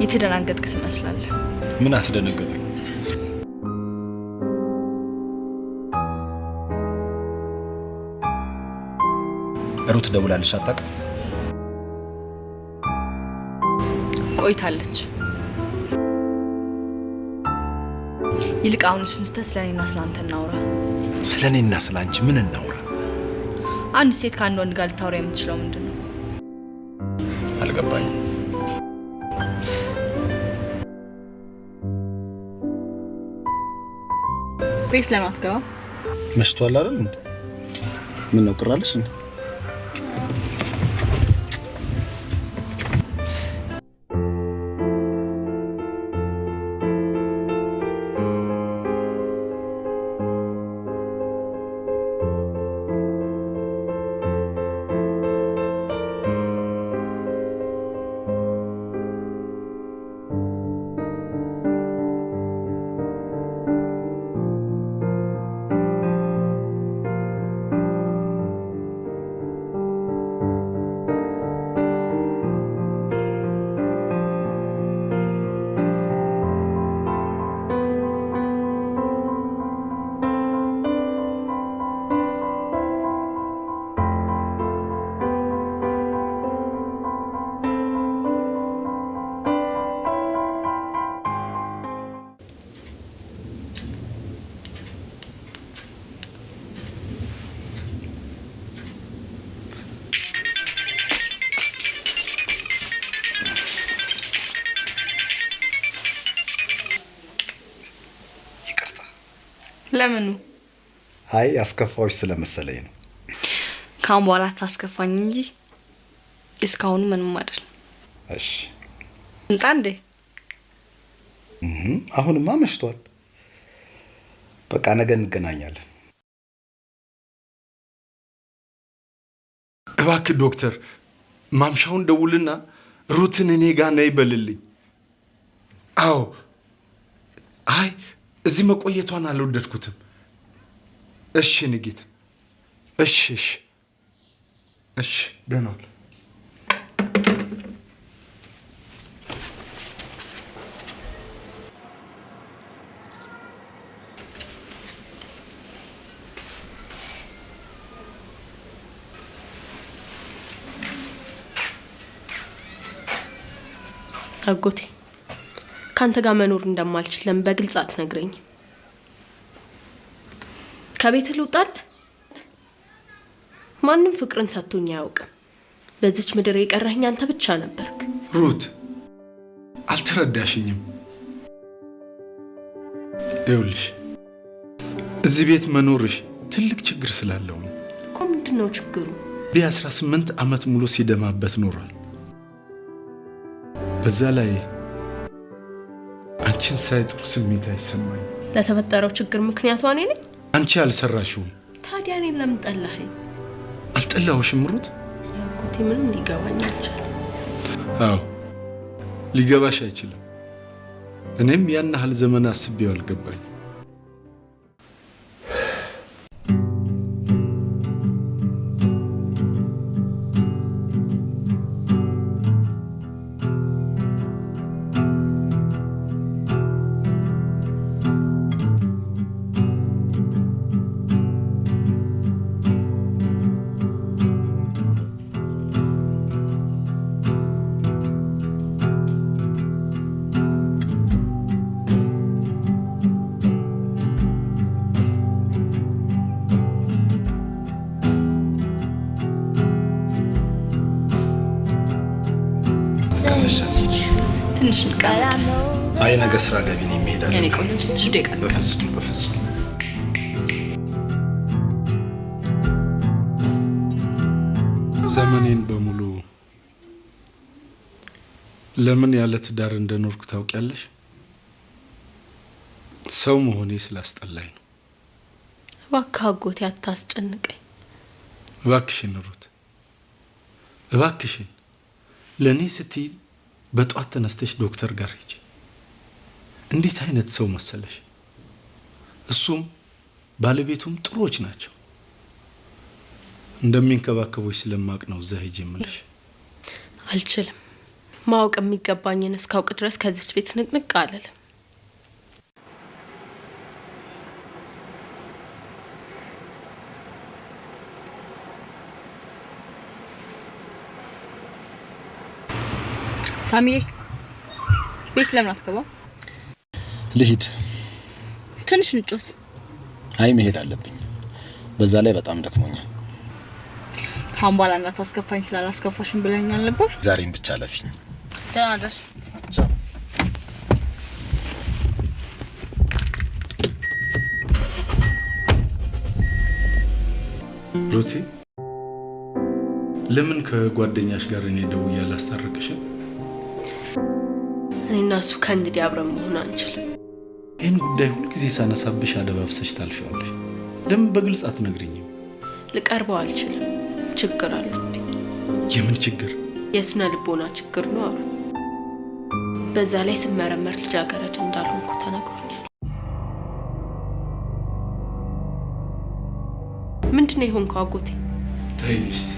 የተደናገጥክ ትመስላለህ። ምን አስደነገጠኝ? ሩት ደውላልሽ አታውቅም? ቆይታለች። ይልቅ አሁን እሱን ትተህ ስለኔና ስላንተ እናውራ። ስለኔና ስላንቺ ምን እናውራ? አንድ ሴት ከአንድ ወንድ ጋር ልታወራ የምትችለው ምንድን ነው? አልገባኝም። ቤት ለምን አትገባም? መሽቷል አይደል እንዴ? ምን ነው ቅራለሽ እንዴ? ለምኑ? አይ ያስከፋዎች ስለመሰለኝ ነው። ካሁን በኋላ ታስከፋኝ እንጂ እስካሁኑ ምንም አይደል። እሺ እንጣ እንዴ? አሁንማ መሽቷል። በቃ ነገ እንገናኛለን። እባክህ ዶክተር ማምሻውን ደውልና ሩትን እኔ ጋር ነይ በልልኝ። አዎ አይ እዚህ መቆየቷን አልወደድኩትም። እሺ ንጌታ። እሺ እሺ እሺ ደህና ዋል። አጎቴ ካንተ ጋር መኖር እንደማልችል ለምን በግልጽ አትነግረኝ? ከቤት ልውጣል? ማንም ፍቅርን ሰጥቶኝ አያውቅም። በዚች ምድር የቀረኝ አንተ ብቻ ነበርክ። ሩት አልተረዳሽኝም። ይኸውልሽ እዚህ ቤት መኖርሽ ትልቅ ችግር ስላለው ነው። እኮ ምንድነው ችግሩ? ለ18 ዓመት ሙሉ ሲደማበት ኖሯል። በዛ ላይ አንቺን ሳይ ጥሩ ስሜት አይሰማኝ። ለተፈጠረው ችግር ምክንያቱ እኔ ነኝ። አንቺ አልሰራሽውም። ታዲያ እኔን ለምን ጠላኸኝ? አልጠላሁሽም ሩት። አጎቴ ምንም ሊገባኝ አልቻለም። አዎ ሊገባሽ አይችልም። እኔም ያን ያህል ዘመን አስቤው አልገባኝ። ትንሽ ንቀር። አይ ነገ ስራ ገቢ ነው የሚሄዳል። የኔ ቆንጆ ትንሽ ደቂቃ። በፍጹም በፍጹም። ዘመኔን በሙሉ ለምን ያለ ትዳር እንደኖርኩ ታውቂያለሽ? ሰው መሆኔ ስላስጠላኝ ነው። እባክህ አጎቴ አታስጨንቀኝ። እባክሽን ሩት፣ እባክሽን ለኔ ስትይ በጧት ተነስተሽ ዶክተር ጋር ሂጂ። እንዴት አይነት ሰው መሰለሽ! እሱም ባለቤቱም ጥሩዎች ናቸው። እንደሚንከባከቡሽ ስለማቅ ነው እዛ ሂጂ የምልሽ። አልችልም። ማወቅ የሚገባኝን እስካውቅ ድረስ ከዚች ቤት ንቅንቅ አልልም። ሳሚዬ ቤት ለምን አትገባም? ልሂድ። ትንሽ ንጮት። አይ መሄድ አለብኝ። በዛ ላይ በጣም ደክሞኛል። ካሁን በኋላ እንዳታስከፋኝ ስላላስከፋሽን ብለኛል ነበር። ዛሬም ብቻ ለፊኝ። ደህና ደር። ቻው። ሩቲ ለምን ከጓደኛሽ ጋር እኔ ደውዬ አላስታረቅሽም? እኔና እሱ ከእንግዲህ አብረን መሆን አንችልም። ይህን ጉዳይ ሁልጊዜ ሳነሳብሽ አደባብሰሽ ታልፊዋለሽ። ለምን በግልጽ አትነግሪኝም? ልቀርበው አልችልም። ችግር አለብኝ። የምን ችግር? የስነ ልቦና ችግር ነው አሉ። በዛ ላይ ስመረመር ልጃገረድ እንዳልሆንኩ ተነግሮኛል። ምንድነው የሆንከው አጎቴ? ተይኝ እስቲ።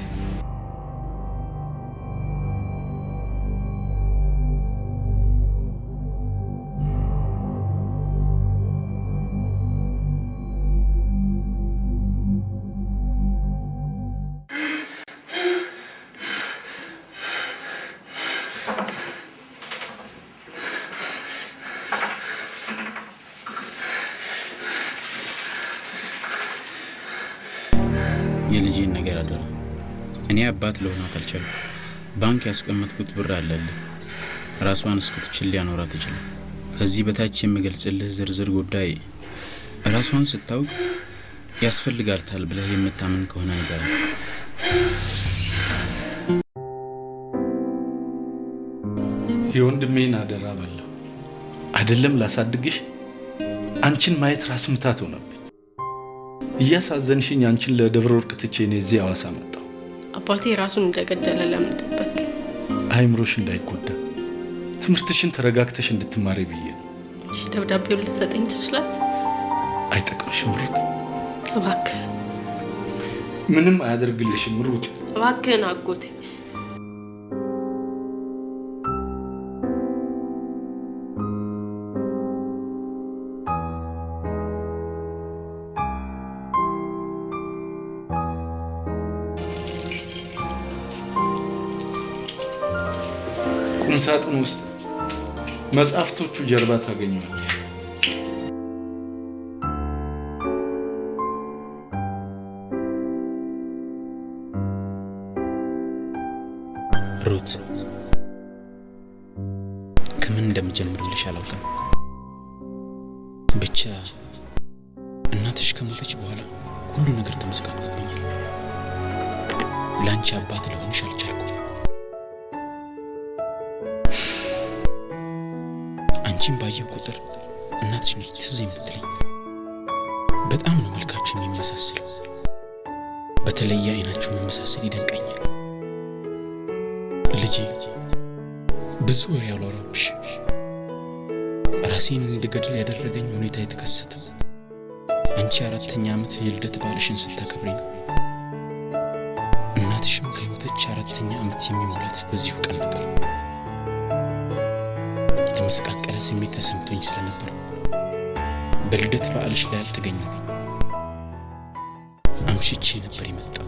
የልጅን ነገር አደራ። እኔ አባት ለሆናት አልቻልኩም። ባንክ ያስቀመጥኩት ብር አለልኝ። ራሷን እስክትችል ሊያኖራት ይችላል። ከዚህ በታች የምገልጽልህ ዝርዝር ጉዳይ ራሷን ስታውቅ ያስፈልጋታል ብለህ የምታምን ከሆነ ነገር የወንድሜን አደራ በለው አይደለም ላሳድግሽ አንቺን ማየት ራስ ምታት ሆነብኝ። እያሳዘንሽኝ አንቺን ለደብረ ወርቅ ትቼ ነው እዚህ ሐዋሳ መጣሁ። አባቴ ራሱን እንደገደለ ለምን ደበቅ? አይምሮሽ እንዳይጎዳ ትምህርትሽን ተረጋግተሽ እንድትማሪ ብዬ ነው። እሺ ደብዳቤው ልትሰጠኝ ትችላለህ? አይጠቅምሽም ሩት። እባክህ። ምንም አያደርግልሽም ሩት። እባክህን አጎቴ። ቁም ሳጥን ውስጥ መጽሐፍቶቹ ጀርባ ታገኘዋለሽ። ሩት ከምን እንደምጀምርልሽ አላውቅም። ብቻ እናትሽ ከሞተች በኋላ ሁሉ ነገር ተመስጋግቶብኛል። ላንቺ አባት ለሆንሽ አልቻልኩም። አንቺን ባየው ቁጥር እናትሽ ነች ትዝ የምትለኝ። በጣም ነው መልካችሁ የሚመሳሰለው። በተለይ አይናችሁ መመሳሰል ይደንቀኛል። ልጄ ብዙ ያሏራብሽ ራሴን እንድገድል ያደረገኝ ሁኔታ የተከሰተው አንቺ 4ኛ ዓመት የልደት በዓልሽን ስታከብሪ ነው። እናትሽም ከሞተች 4ኛ ዓመት የሚሞላት በዚሁ ቀን ነበር። የተመሰቃቀለ ስሜት ተሰምቶኝ ስለነበር በልደት በዓልሽ ላይ አልተገኘሁም። አምሽቼ ነበር የመጣሁት።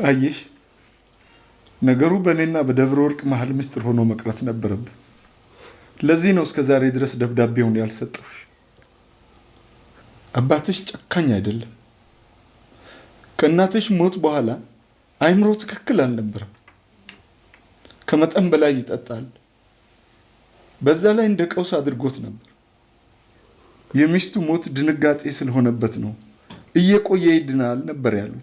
አየሽ፣ ነገሩ በእኔና በደብረ ወርቅ መሀል ምስጢር ሆኖ መቅረት ነበረብን። ለዚህ ነው እስከ ዛሬ ድረስ ደብዳቤውን ያልሰጠሁሽ። አባትሽ ጨካኝ አይደለም። ከእናትሽ ሞት በኋላ አይምሮ ትክክል አልነበረም። ከመጠን በላይ ይጠጣል። በዛ ላይ እንደ ቀውስ አድርጎት ነበር። የሚስቱ ሞት ድንጋጤ ስለሆነበት ነው እየቆየ ይድናል ነበር ያሉ።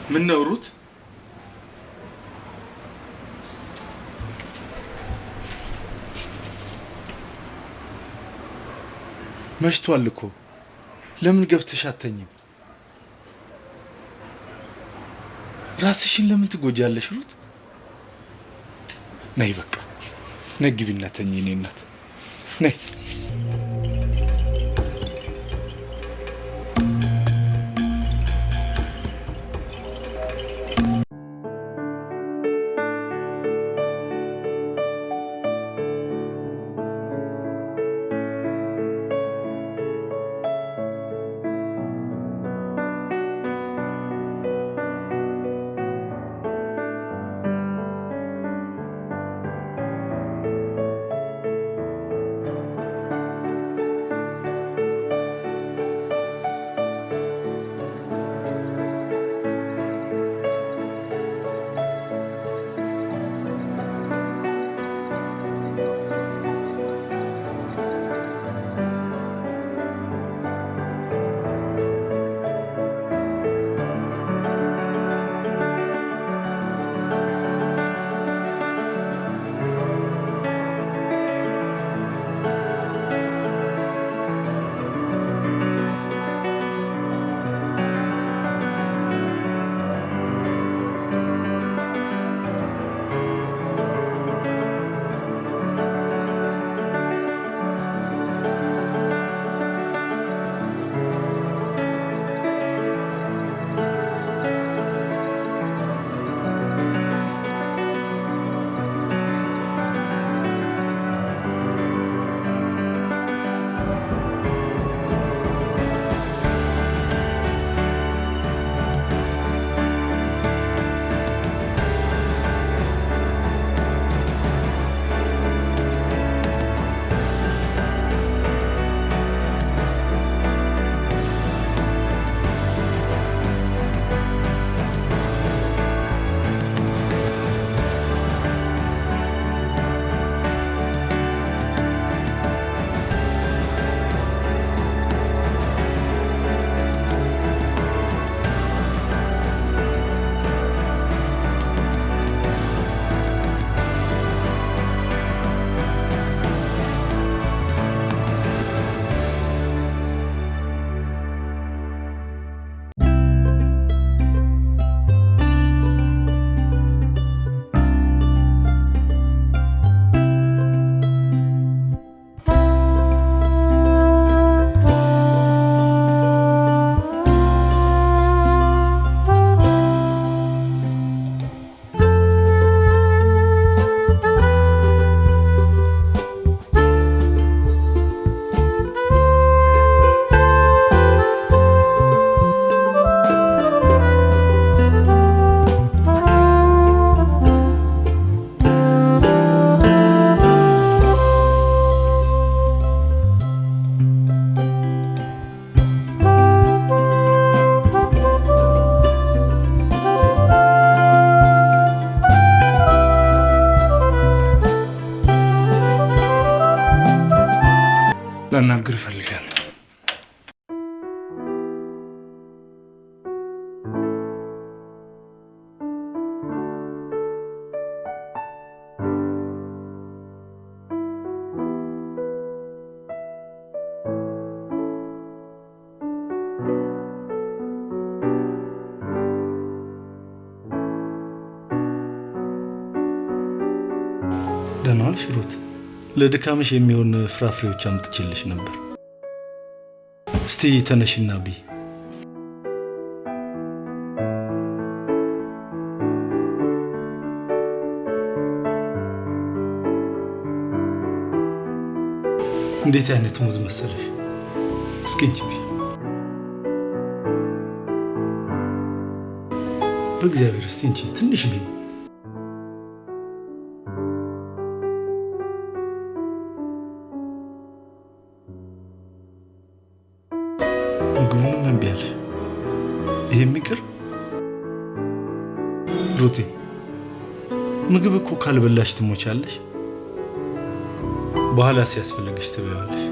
ምን ነው ሩት? መሽቷል እኮ ለምን ገብተሽ አተኝም? ራስሽን ለምን ትጎጃለሽ ሩት? ነይ በቃ ነይ ግቢና ተኝ የኔ እናት ነይ። ላናግር እፈልጋለሁ። ታውቂዋለሽ ሩት፣ ለድካምሽ የሚሆን ፍራፍሬዎች አምጥቼልሽ ነበር። እስቲ ተነሽና ቢ። እንዴት አይነት ሙዝ መሰለሽ! እስኪ እንጂ ቢ። በእግዚአብሔር እስቲ እንጂ ትንሽ ቢ። ምግቡንም እምቢ አለሽ። ይሄ የሚቀር ሩቴ፣ ምግብ እኮ ካልበላሽ ትሞቻለሽ። በኋላ ሲያስፈልግሽ ትበያለሽ።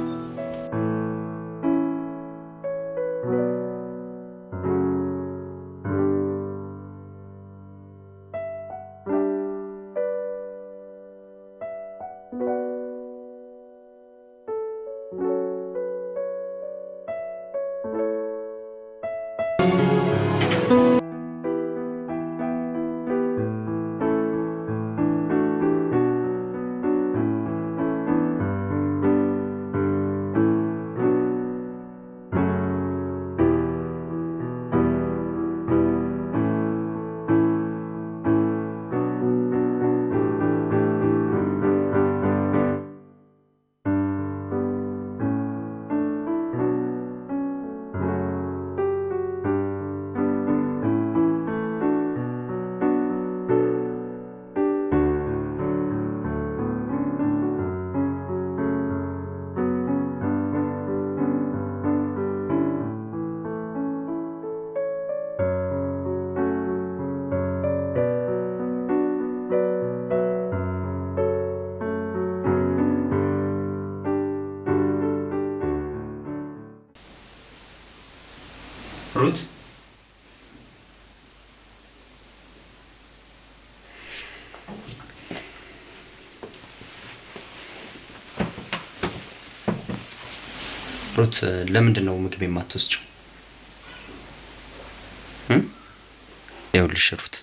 ሩት ሩት ለምንድን ነው ምግብ የማትወስጂው? ይኸውልሽ ሩት፣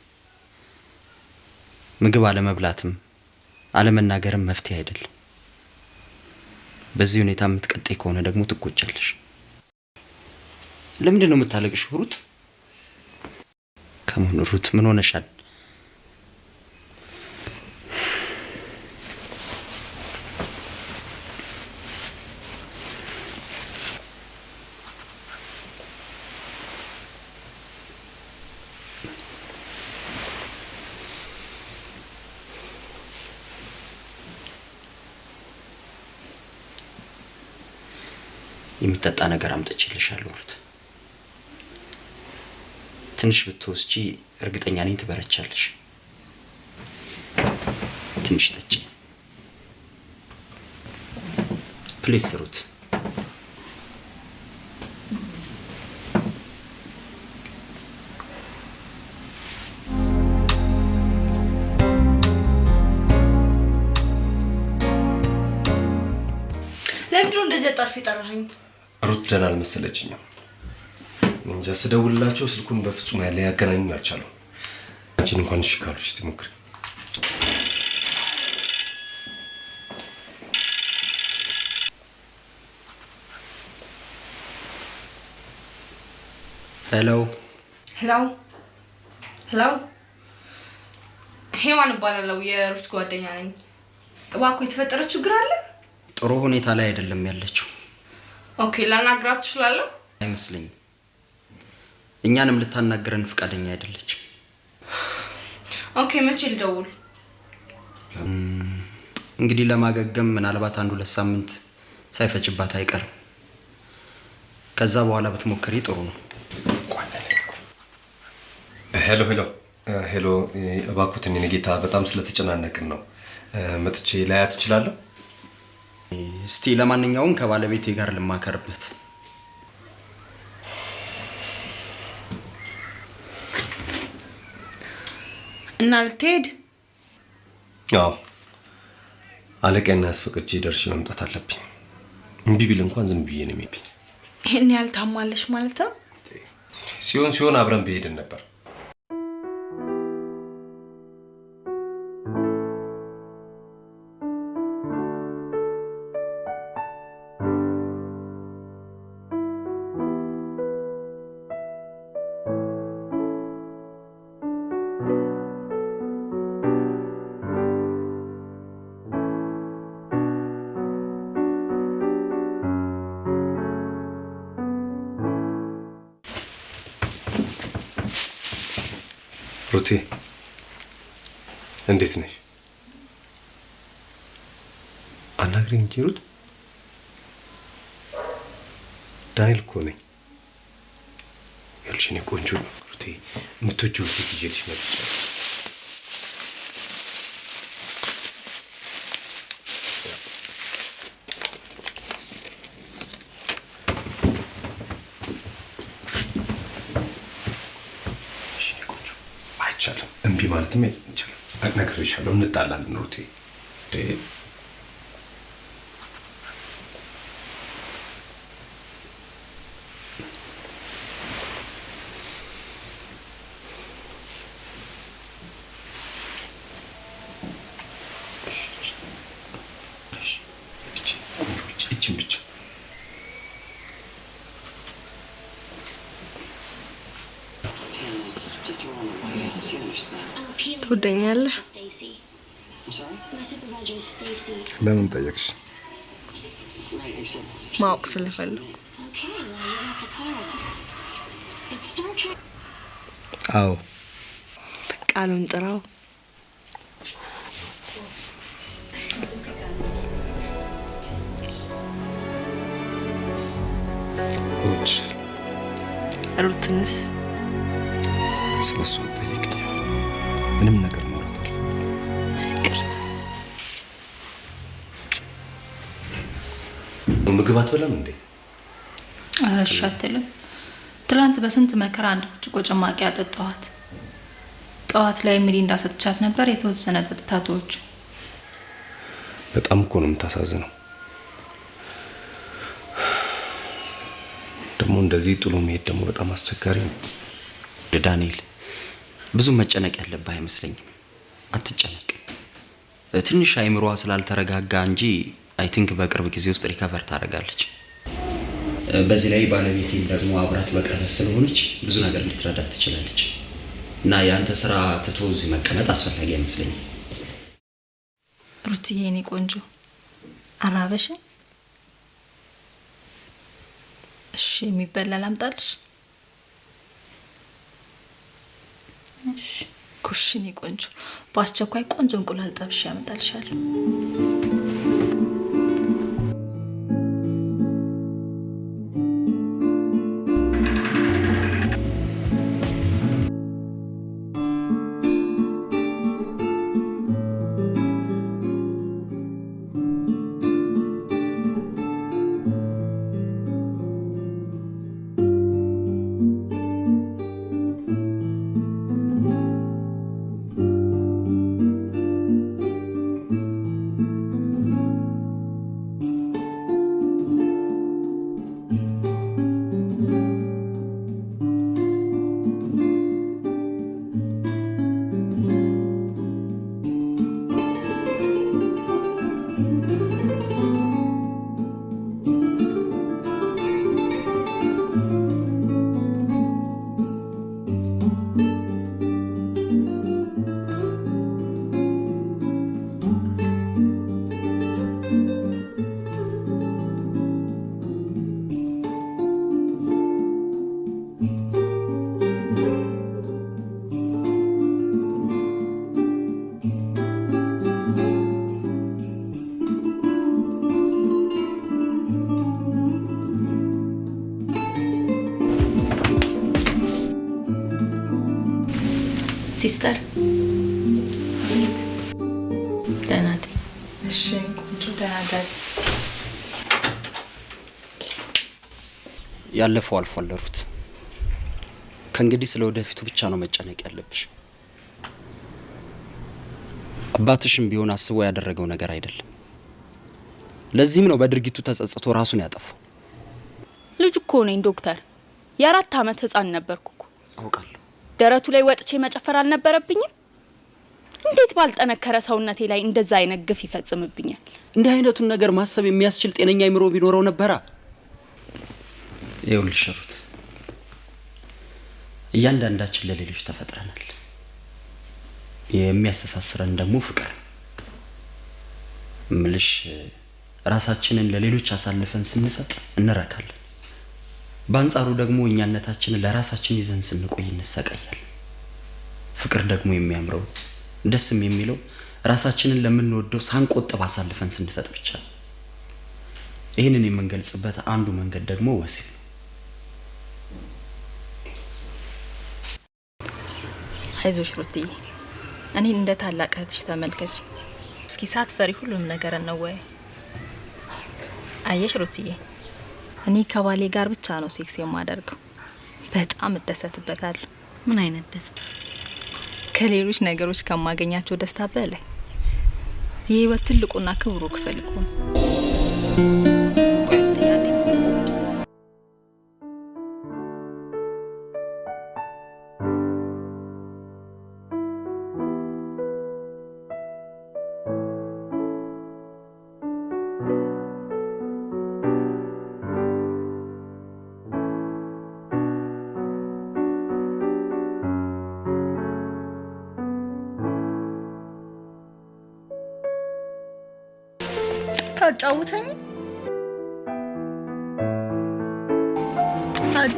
ምግብ አለመብላትም አለመናገርም መፍትሄ አይደለም። በዚህ ሁኔታ የምትቀጥይ ከሆነ ደግሞ ትጎጃለሽ። ለምንድን ነው የምታለቅሽው ሩት? ከምን ሩት ምን ሆነሻል? የሚጠጣ ነገር አምጥቼልሻለሁ ሩት። ትንሽ ብትወስጂ እርግጠኛ ነኝ ትበረቻለሽ። ትንሽ ጠጪ ፕሊስ ሩት። ለምንድነው እንደዚህ አጣርፊ ጠራኸኝ? ሩት ደህና አልመሰለችኝም። እንጃ ስደውልላቸው ስልኩን በፍጹም ያለ ያገናኙኝ አልቻሉም። አንቺን እንኳን እሺ ካሉሽ እስቲ ሞክሪ። ሄሎ ሄሎ ሄሎ፣ ሄዋን እባላለሁ። የሩት ጓደኛ ነኝ። እባክዎ የተፈጠረ ችግር አለ? ጥሩ ሁኔታ ላይ አይደለም ያለችው። ኦኬ፣ ላናግራት እችላለሁ? አይመስለኝም። እኛንም ልታናግረን ፍቃደኛ አይደለችም። ኦኬ፣ መቼ ልደውል? እንግዲህ ለማገገም ምናልባት 1-2 ሳምንት ሳይፈጅባት አይቀርም። ከዛ በኋላ ብትሞክሪ ጥሩ ነው። ሄሎ ሄሎ ሄሎ፣ እባክዎትን የኔ ጌታ በጣም ስለተጨናነቅን ነው። መጥቼ ላያት እችላለሁ? እስቲ ለማንኛውም ከባለቤቴ ጋር ልማከርበት። እና ልትሄድ? አዎ፣ አለቃዬን አስፈቅጄ ደርሼ መምጣት አለብኝ። እምቢ ቢል እንኳን ዝም ብዬ ነው የሚብኝ። ይሄን ያህል ታማለሽ ማለት ነው? ሲሆን አብረን በሄድን ነበር። ሩቴ እንዴት ነሽ? አናግሪኝ እንጂ ሩት። ዳንኤል እኮ ነኝ። ያልሽኝ ቆንጆ ሩቴ፣ የምትወጂው ሴት ይዤልሽ መጥቻለሁ። አይቻልም፣ እምቢ ማለትም አይቻልም። እነግርሻለሁ፣ እንጣላለን ሩቴ። እችን ብቻ ትወደኛለህ? ለምን ጠየቅሽ? ማወቅ ስለፈለኩ። አዎ። ቃሉን ጥራው። እወድሻለሁ። ሩትንስ? ስለሷ ጠይቀኝ። ምንም ነገር ማውራት አልፈልግም። ምግብ አትበላም እንዴ? ኧረ እሺ አትልም። ትላንት በስንት መከራ አንድ ብርጭቆ ጭማቂ አጠጣኋት። ጠዋት ላይ ሚሪንዳ ሰጥቻት ነበር፣ የተወሰነ ጠጥታ ተወች። በጣም እኮ ነው የምታሳዝነው። ደግሞ እንደዚህ ጥሎ መሄድ ደግሞ በጣም አስቸጋሪ ነው። ዳንኤል ብዙ መጨነቅ ያለብህ አይመስለኝም። አትጨነቅ። ትንሽ አይምሮዋ ስላልተረጋጋ እንጂ አይ ቲንክ በቅርብ ጊዜ ውስጥ ሪከቨር ታደርጋለች። በዚህ ላይ ባለቤቴም ደግሞ አብራት በቅርበት ስለሆነች ብዙ ነገር ልትረዳት ትችላለች። እና ያንተ ስራ ትቶ እዚህ መቀመጥ አስፈላጊ አይመስለኝም። ሩትዬ የኔ ቆንጆ አራበሽ? እሺ የሚበላ ላምጣልሽ? እሺ ኩሽኒ ቆንጆ፣ በአስቸኳይ ቆንጆ እንቁላል ጠብሼ ያመጣልሻለሁ። ሲስተር ደህና ነኝ። እሺ ቆንጆ፣ ደህና ደሪ። ያለፈው አልፏል ሩት። ከእንግዲህ ስለ ወደፊቱ ብቻ ነው መጨነቅ ያለብሽ። አባትሽም ቢሆን አስቦ ያደረገው ነገር አይደለም። ለዚህም ነው በድርጊቱ ተጸጽቶ ራሱን ያጠፋው። ልጅ እኮ ነኝ ዶክተር። የ4 ዓመት ህፃን ነበርኩ እኮ። አውቃለሁ። ደረቱ ላይ ወጥቼ መጨፈር አልነበረብኝም? እንዴት ባልጠነከረ ሰውነቴ ላይ እንደዛ አይነት ግፍ ይፈጽምብኛል? እንዲህ አይነቱን ነገር ማሰብ የሚያስችል ጤነኛ አይምሮ ቢኖረው ነበራ። ይኸውልሽ ሩት፣ እያንዳንዳችን ለሌሎች ተፈጥረናል። የሚያስተሳስረን ደግሞ ፍቅር። ምልሽ ራሳችንን ለሌሎች አሳልፈን ስንሰጥ እንረካለን። በአንጻሩ ደግሞ እኛነታችንን ለራሳችን ይዘን ስንቆይ እንሰቃያለን። ፍቅር ደግሞ የሚያምረው ደስም የሚለው ራሳችንን ለምንወደው ሳንቆጥብ አሳልፈን ስንሰጥ ብቻ። ይህንን የምንገልጽበት አንዱ መንገድ ደግሞ ወሲብ። አይዞሽ ሩትዬ፣ እኔን እንደ ታላቅ እህትሽ ተመልከች። እስኪ ሳትፈሪ ሁሉም ነገር እንወያይ። አየሽ ሩትዬ፣ እኔ ከባሌ ጋር ብቻ ነው ሴክስ የማደርገው። በጣም እደሰትበታለሁ። ምን አይነት ደስታ? ከሌሎች ነገሮች ከማገኛቸው ደስታ በላይ የህይወት ትልቁና ክብሩ ክፍል እኮ ነው።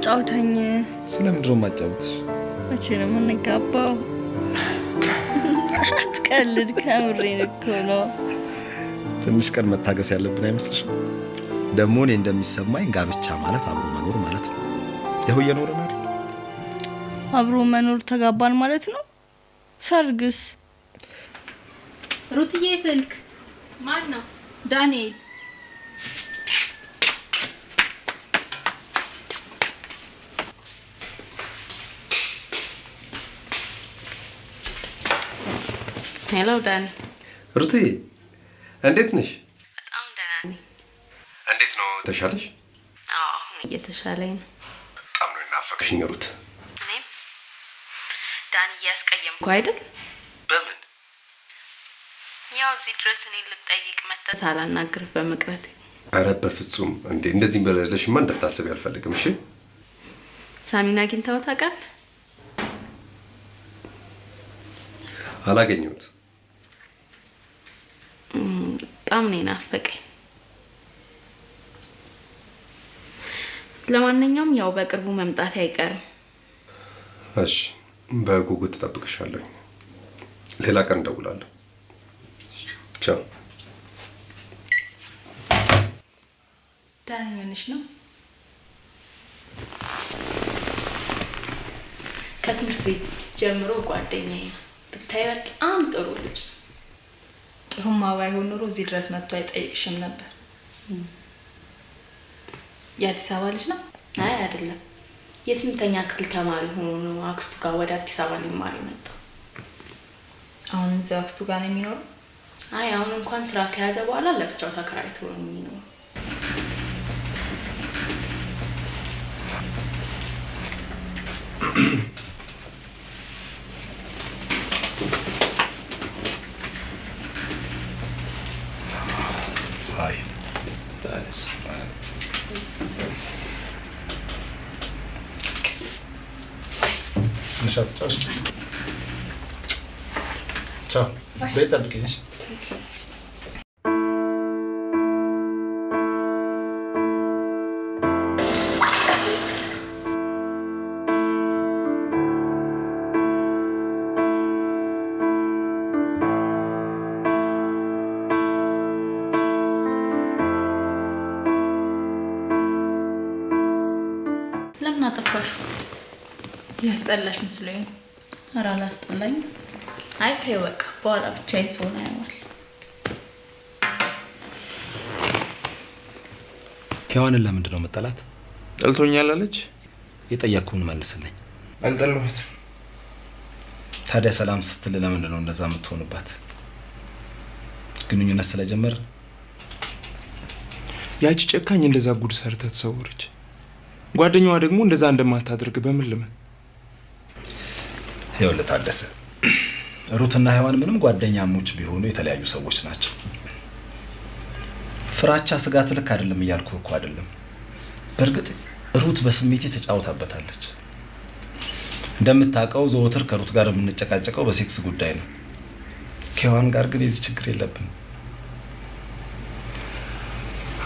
አጫውተኝ። ስለምንድን ነው የማጫውትሽ? መቼ ነው የምንጋባው? አትቀልድ፣ ከምሬን እኮ ነው። ትንሽ ቀን መታገስ ያለብን አይመስልሽም? ደግሞ እኔ እንደሚሰማኝ ጋብቻ ማለት አብሮ መኖር ማለት ነው። ይኸው እየኖርን አይደል? አብሮ መኖር ተጋባን ማለት ነው። ሰርግስ? ሩትዬ ስልክ ማን ነው? ዳንኤል። ሄሎ ዳኒ። ሩትዬ እንዴት ነሽ? በጣም ደህና ነኝ። እንዴት ነው ተሻለሽ? አዎ አሁን እየተሻለኝ ነው። በጣም ነው እናፈቅሽኝ ሩት። እኔም ዳኒ እያስቀየምኩ አይደል? በምን? ያው እዚህ ድረስ እኔ ልጠይቅ መተህ ሳላናግርህ በመቅረቴ። አረ በፍጹም እንዴ! እንደዚህ በለለሽማ እንዳታስቢ አልፈልግም። እሺ ሳሚን አግኝተኸው ታውቃለህ? አላገኘሁት። በጣም ነው ናፈቀኝ። ለማንኛውም ያው በቅርቡ መምጣት አይቀርም። እሺ በጉጉት ተጠብቅሻለሁ። ሌላ ቀን እደውላለሁ። ቻው። ዳኒ ምንሽ ነው? ከትምህርት ቤት ጀምሮ ጓደኛዬ ነው። ብታይ በጣም ጥሩ ልጅ። ጥሩማ ባይሆን ኖሮ እዚህ ድረስ መጥቶ አይጠይቅሽም ነበር። የአዲስ አበባ ልጅ ነው? አይ አይደለም፣ የስምንተኛ ክፍል ተማሪ ሆኖ ነው አክስቱ ጋር ወደ አዲስ አበባ ሊማር የመጣው። አሁን እዚያው አክስቱ ጋር ነው የሚኖረው? አይ አሁን እንኳን ስራ ከያዘ በኋላ ለብቻው ተከራይቶ ነው የሚኖረው። Hi. ንሻት ጫውሽ ቻው። ቤት ጠብቂኝ። ለምን አጠፋሽ? ያስጠላሽ መስሎኝ ነው። ኧረ አላስጠላኝም። አይ ተይው በቃ፣ በኋላ ብቻዬን ስሆን አየዋለሁ። ሔዋንን ለምንድን ነው መጠላት? ጠልቶኛል አለች። የጠየቅኩህን መልስልኝ። አልጠላኋትም። ታዲያ ሰላም ስትል ለምንድን ነው እንደዛ የምትሆንባት? ግንኙነት ስለጀመር? ያቺ ጨካኝ እንደዛ ጉድ ሰርታ ተሰወረች። ጓደኛዋ ደግሞ እንደዛ እንደማታደርግ በምን ልመን? ይኸውልህ ታደሰ፣ ሩትና ሔዋን ምንም ጓደኛሞች ቢሆኑ የተለያዩ ሰዎች ናቸው። ፍራቻ፣ ስጋት ልክ አይደለም እያልኩህ እኮ አይደለም። በእርግጥ ሩት በስሜቴ ተጫውታበታለች። እንደምታውቀው ዘወትር ከሩት ጋር የምንጨቃጨቀው በሴክስ ጉዳይ ነው። ከሔዋን ጋር ግን የዚህ ችግር የለብንም።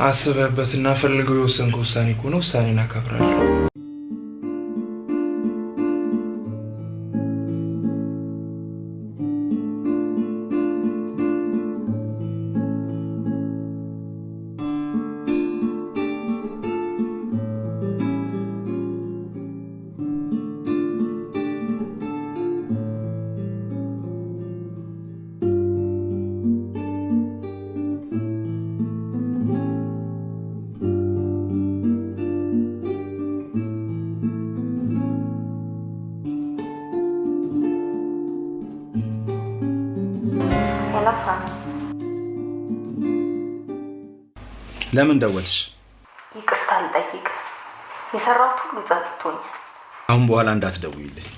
አስበህበትና ፈልገው የወሰንከው ውሳኔ ከሆነ ውሳኔን አከብራለሁ። ቻው ሳሚ። ለምን ደወልሽ? ይቅርታ ልጠይቅ። የሰራሁት ሁሉ ጸጽቶኛል። አሁን በኋላ እንዳትደውይልኝ።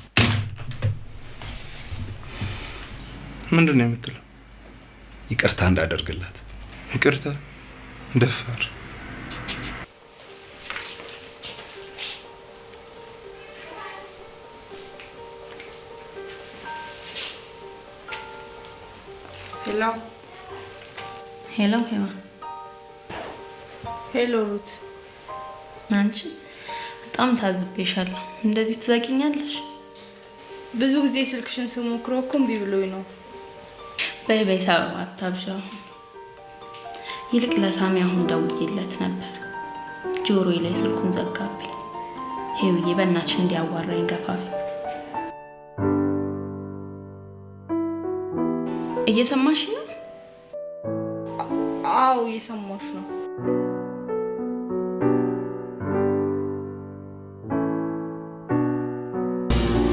ምንድን ነው የምትለው? ይቅርታ እንዳደርግላት። ይቅርታ? ደፋር። ሄሎ ሄሎ ሄዋን። ሄሎ ሩት። አንቺ በጣም ታዝቤሻለሁ። እንደዚህ ትዘጊኛለሽ? ብዙ ጊዜ ስልክሽን ስሞክረው እኮ እምቢ ብሎኝ ነው። በይ በይ ሰበብ አታብዣው። ይልቅ ለሳሚ አሁን ደውዬለት ነበር። ጆሮዬ ላይ ስልኩን ዘጋብኝ። ሄውዬ በእናትሽ እንዲያዋራኝ ገፋፊ። እየሰማሽ ነው? አዎ እየሰማሽ ነው።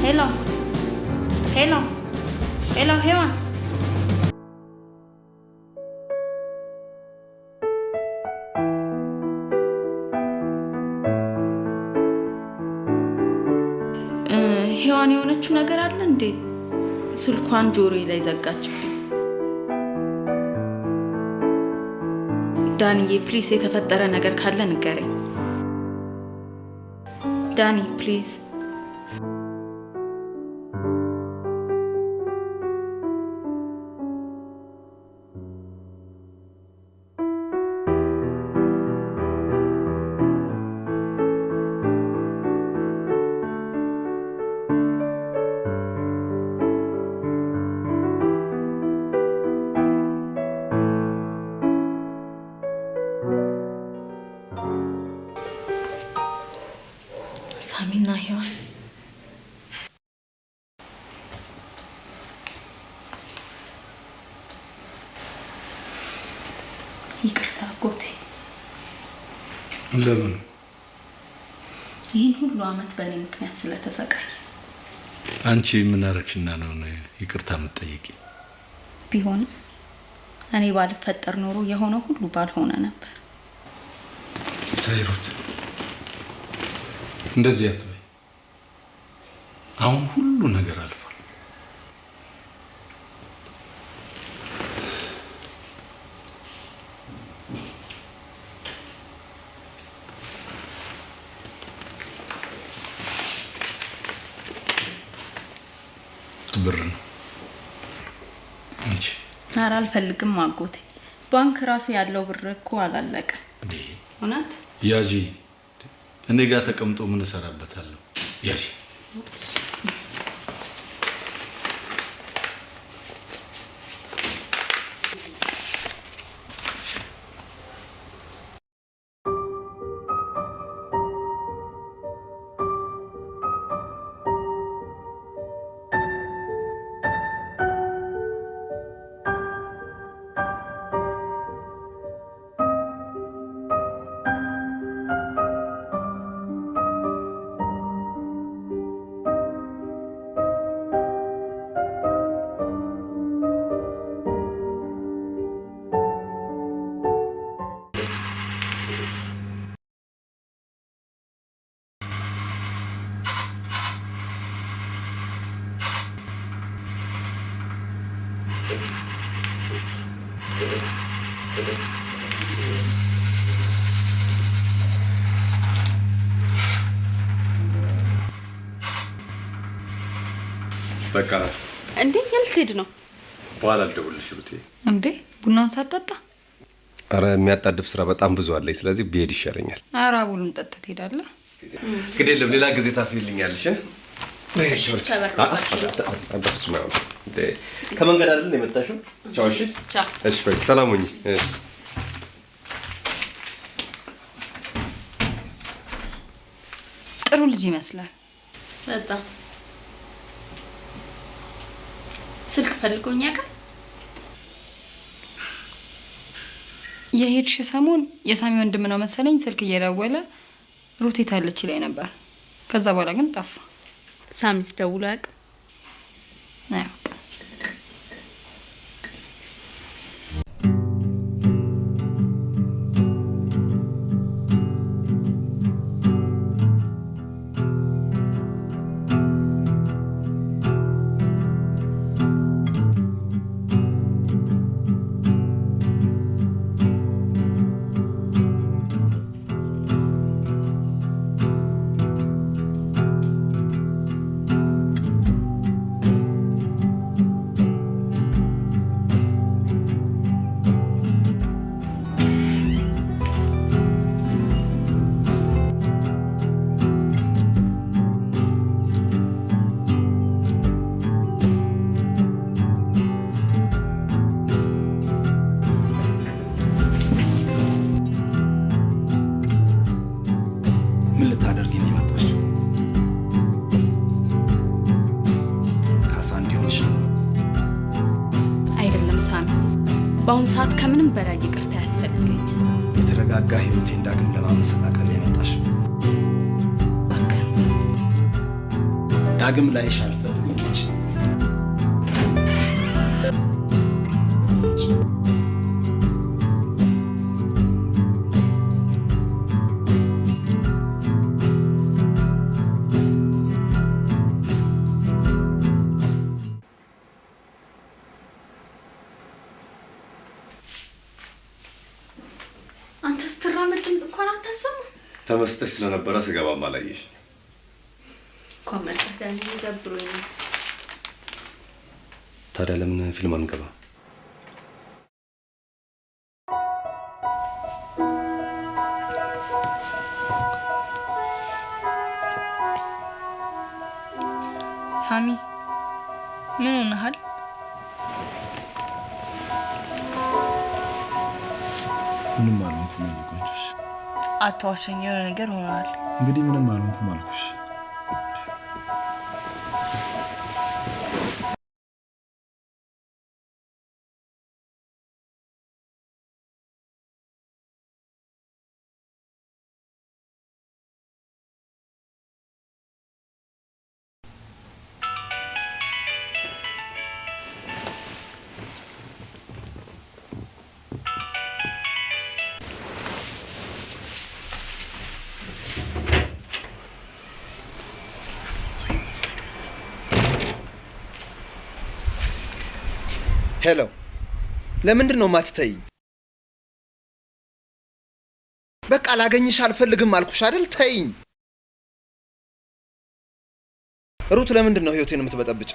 ሄሎ ሄሎ ሄሎ ሄዋን። ሄዋን የሆነችው ነገር አለ እንዴ? ስልኳን ጆሮዬ ላይ ዘጋችብኝ። ዳንዬ ፕሊዝ፣ የተፈጠረ ነገር ካለ ንገረኝ። ዳኒ ፕሊዝ። ሳሚና ሄዋን ይቅርታ አጎቴ። ለምን? ይህን ሁሉ አመት በእኔ ምክንያት ስለተሰቃየ። አንቺ ምን አረግሽና ነው ይቅርታ የምትጠይቂ? ቢሆንም እኔ ባልፈጠር ኖሮ የሆነ ሁሉ ባልሆነ ነበር። ታይሩት እንደዚህ አትበይ። አሁን ሁሉ ነገር አልፏል። ብር ነው እንጂ። ኧረ አልፈልግም አጎቴ። ባንክ ራሱ ያለው ብር እኮ አላለቀ። እውነት ያጂ እኔ ጋር ተቀምጦ ምን እሰራበታለሁ? ያጂ በቃ እንዴ የልትሄድ ነው? በኋላ ልደውልልሽ ሩቴ። እንዴ ቡናውን ሳትጠጣ? አረ የሚያጣድፍ ስራ በጣም ብዙ አለኝ። ስለዚህ ብሄድ ይሻለኛል። አረ ቡሉን ጠጥተህ ትሄዳለህ። ግድ የለም ሌላ ጊዜ ታፍሪልኛለሽ። ከመንገድ አይደል የመጣሽው? ቻው። እሺ እሺ፣ በይ ሰላም ሁኚ። ጥሩ ልጅ ይመስላል በጣም። ስልክ ፈልጎኛ ቀን የሄድሽ ሰሞን የሳሚ ወንድም ነው መሰለኝ ስልክ እየደወለ ሩቴ ታለች ላይ ነበር። ከዛ በኋላ ግን ጠፋ። ሳሚስ ደውሎ አያውቅም? አያውቅም። በአሁን ሰዓት ከምንም በላይ ይቅርታ ያስፈልገኛል። የተረጋጋ ህይወቴን ዳግም ለማመሰቃቀል የመጣሽ ባከንስ ዳግም ላይሽ አልፈልግም እንጂ ተመስጠሽ ስለነበረ ስገባም አላየሽ። ኮመንት ዳኒ ደብሮኝ። ታዲያ ለምን ፊልም አንገባ? ሳሚ ምን ሆነሃል? ምንም አልሆንኩም ቆንጆሽ። አትዋሸኝ፣ የሆነ ነገር ሆነሃል። እንግዲህ ምንም አልሆንኩም አልኩሽ። ሄሎ፣ ለምንድን ነው ማትተይኝ? በቃ ላገኝሽ አልፈልግም አልኩሽ አይደል? ተይኝ። ሩት፣ ለምንድን ነው ህይወቴን የምትበጠብጭ?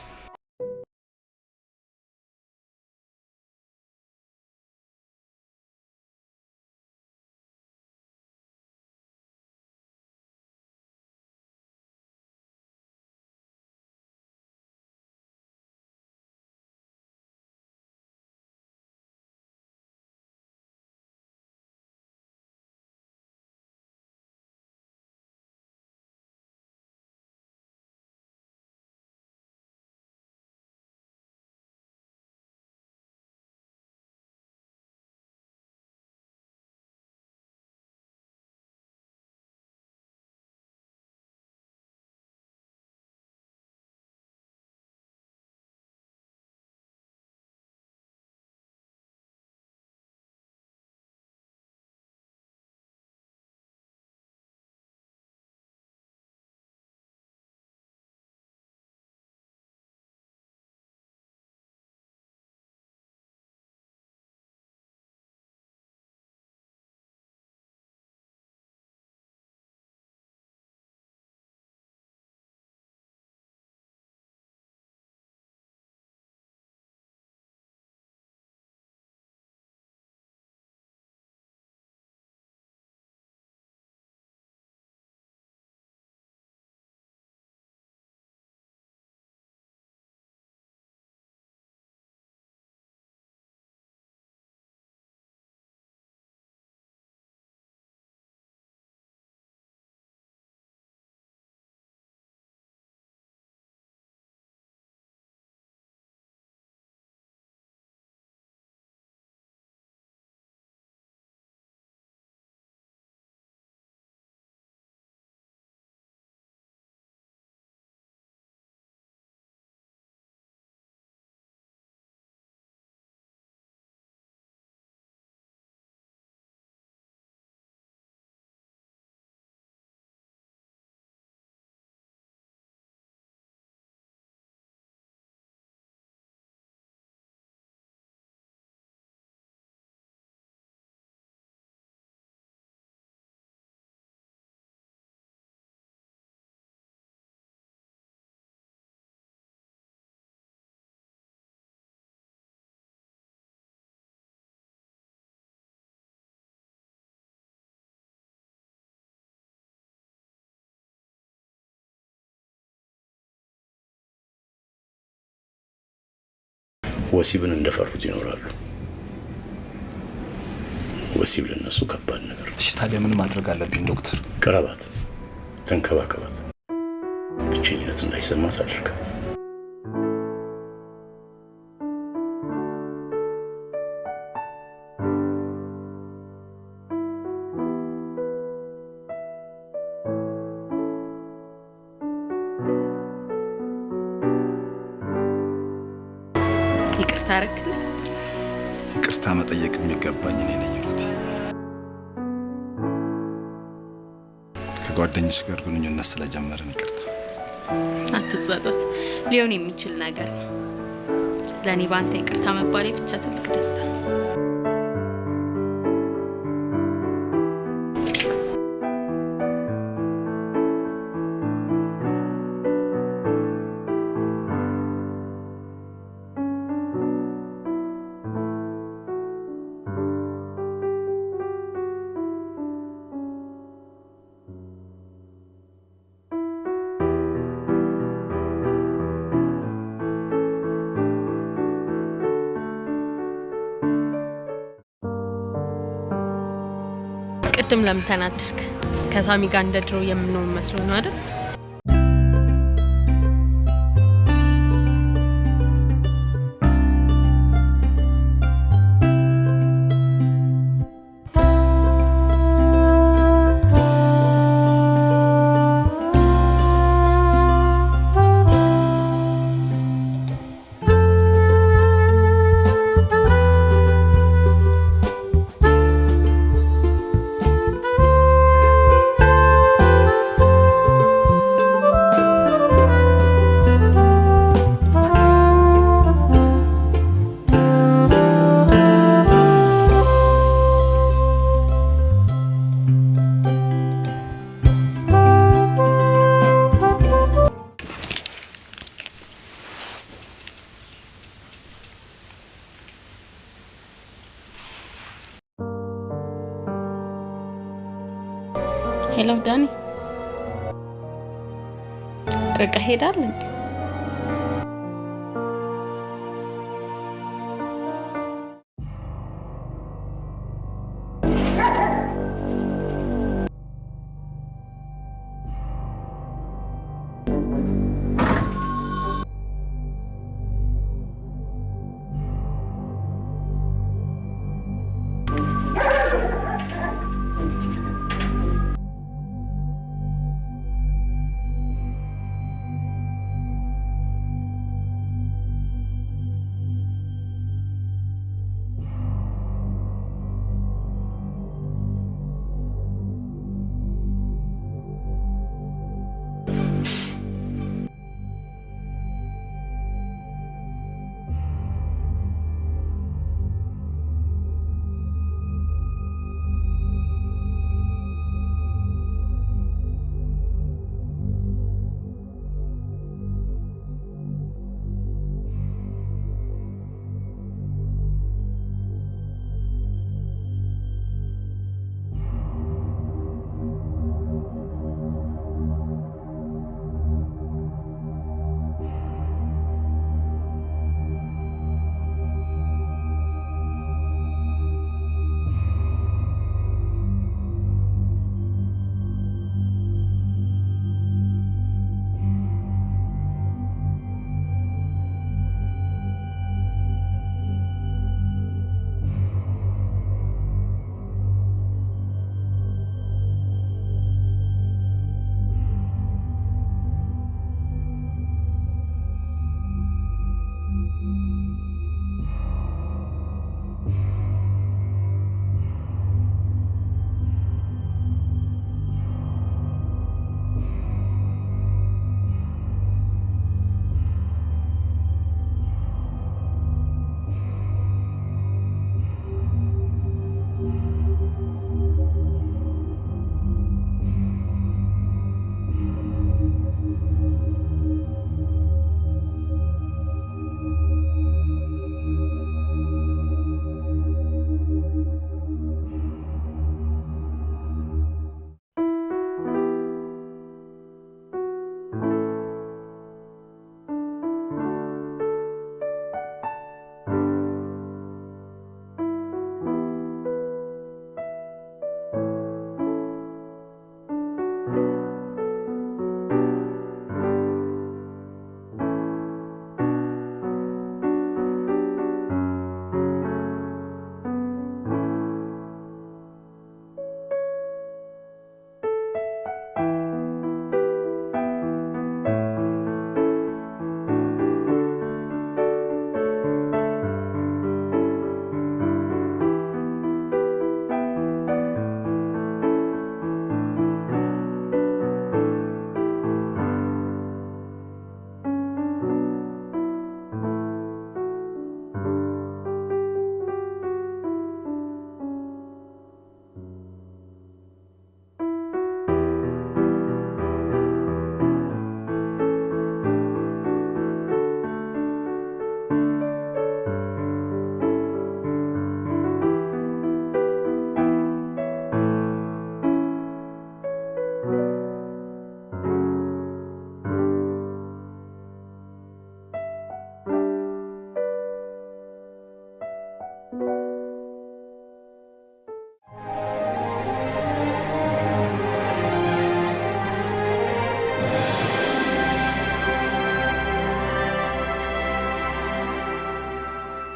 ወሲብን እንደፈሩት ይኖራሉ። ወሲብ ለነሱ ከባድ ነገር ነው። እሺ ታዲያ ምን ማድረግ አለብኝ ዶክተር? ቅረባት፣ ተንከባከባት፣ ብቸኝነት እንዳይሰማት አድርጋ። እሺ አረክልኝ? ይቅርታ መጠየቅ የሚገባኝ እኔ ነኝ ሩቲ። ከጓደኞች ጋር ግንኙነት ስለጀመርን ይቅርታ። አትጸጸት፣ ሊሆን የሚችል ነገር ነው። ለእኔ ባንተ ይቅርታ መባሌ ብቻ ትልቅ ደስታ ነው። ቅድም ለምን ተናደድክ? ከሳሚ ጋር እንደ ድሮ የምንሆን መስሎ ነው አይደል? ሄሎ ዳኒ፣ ርቀ ሄዳል እንዴ?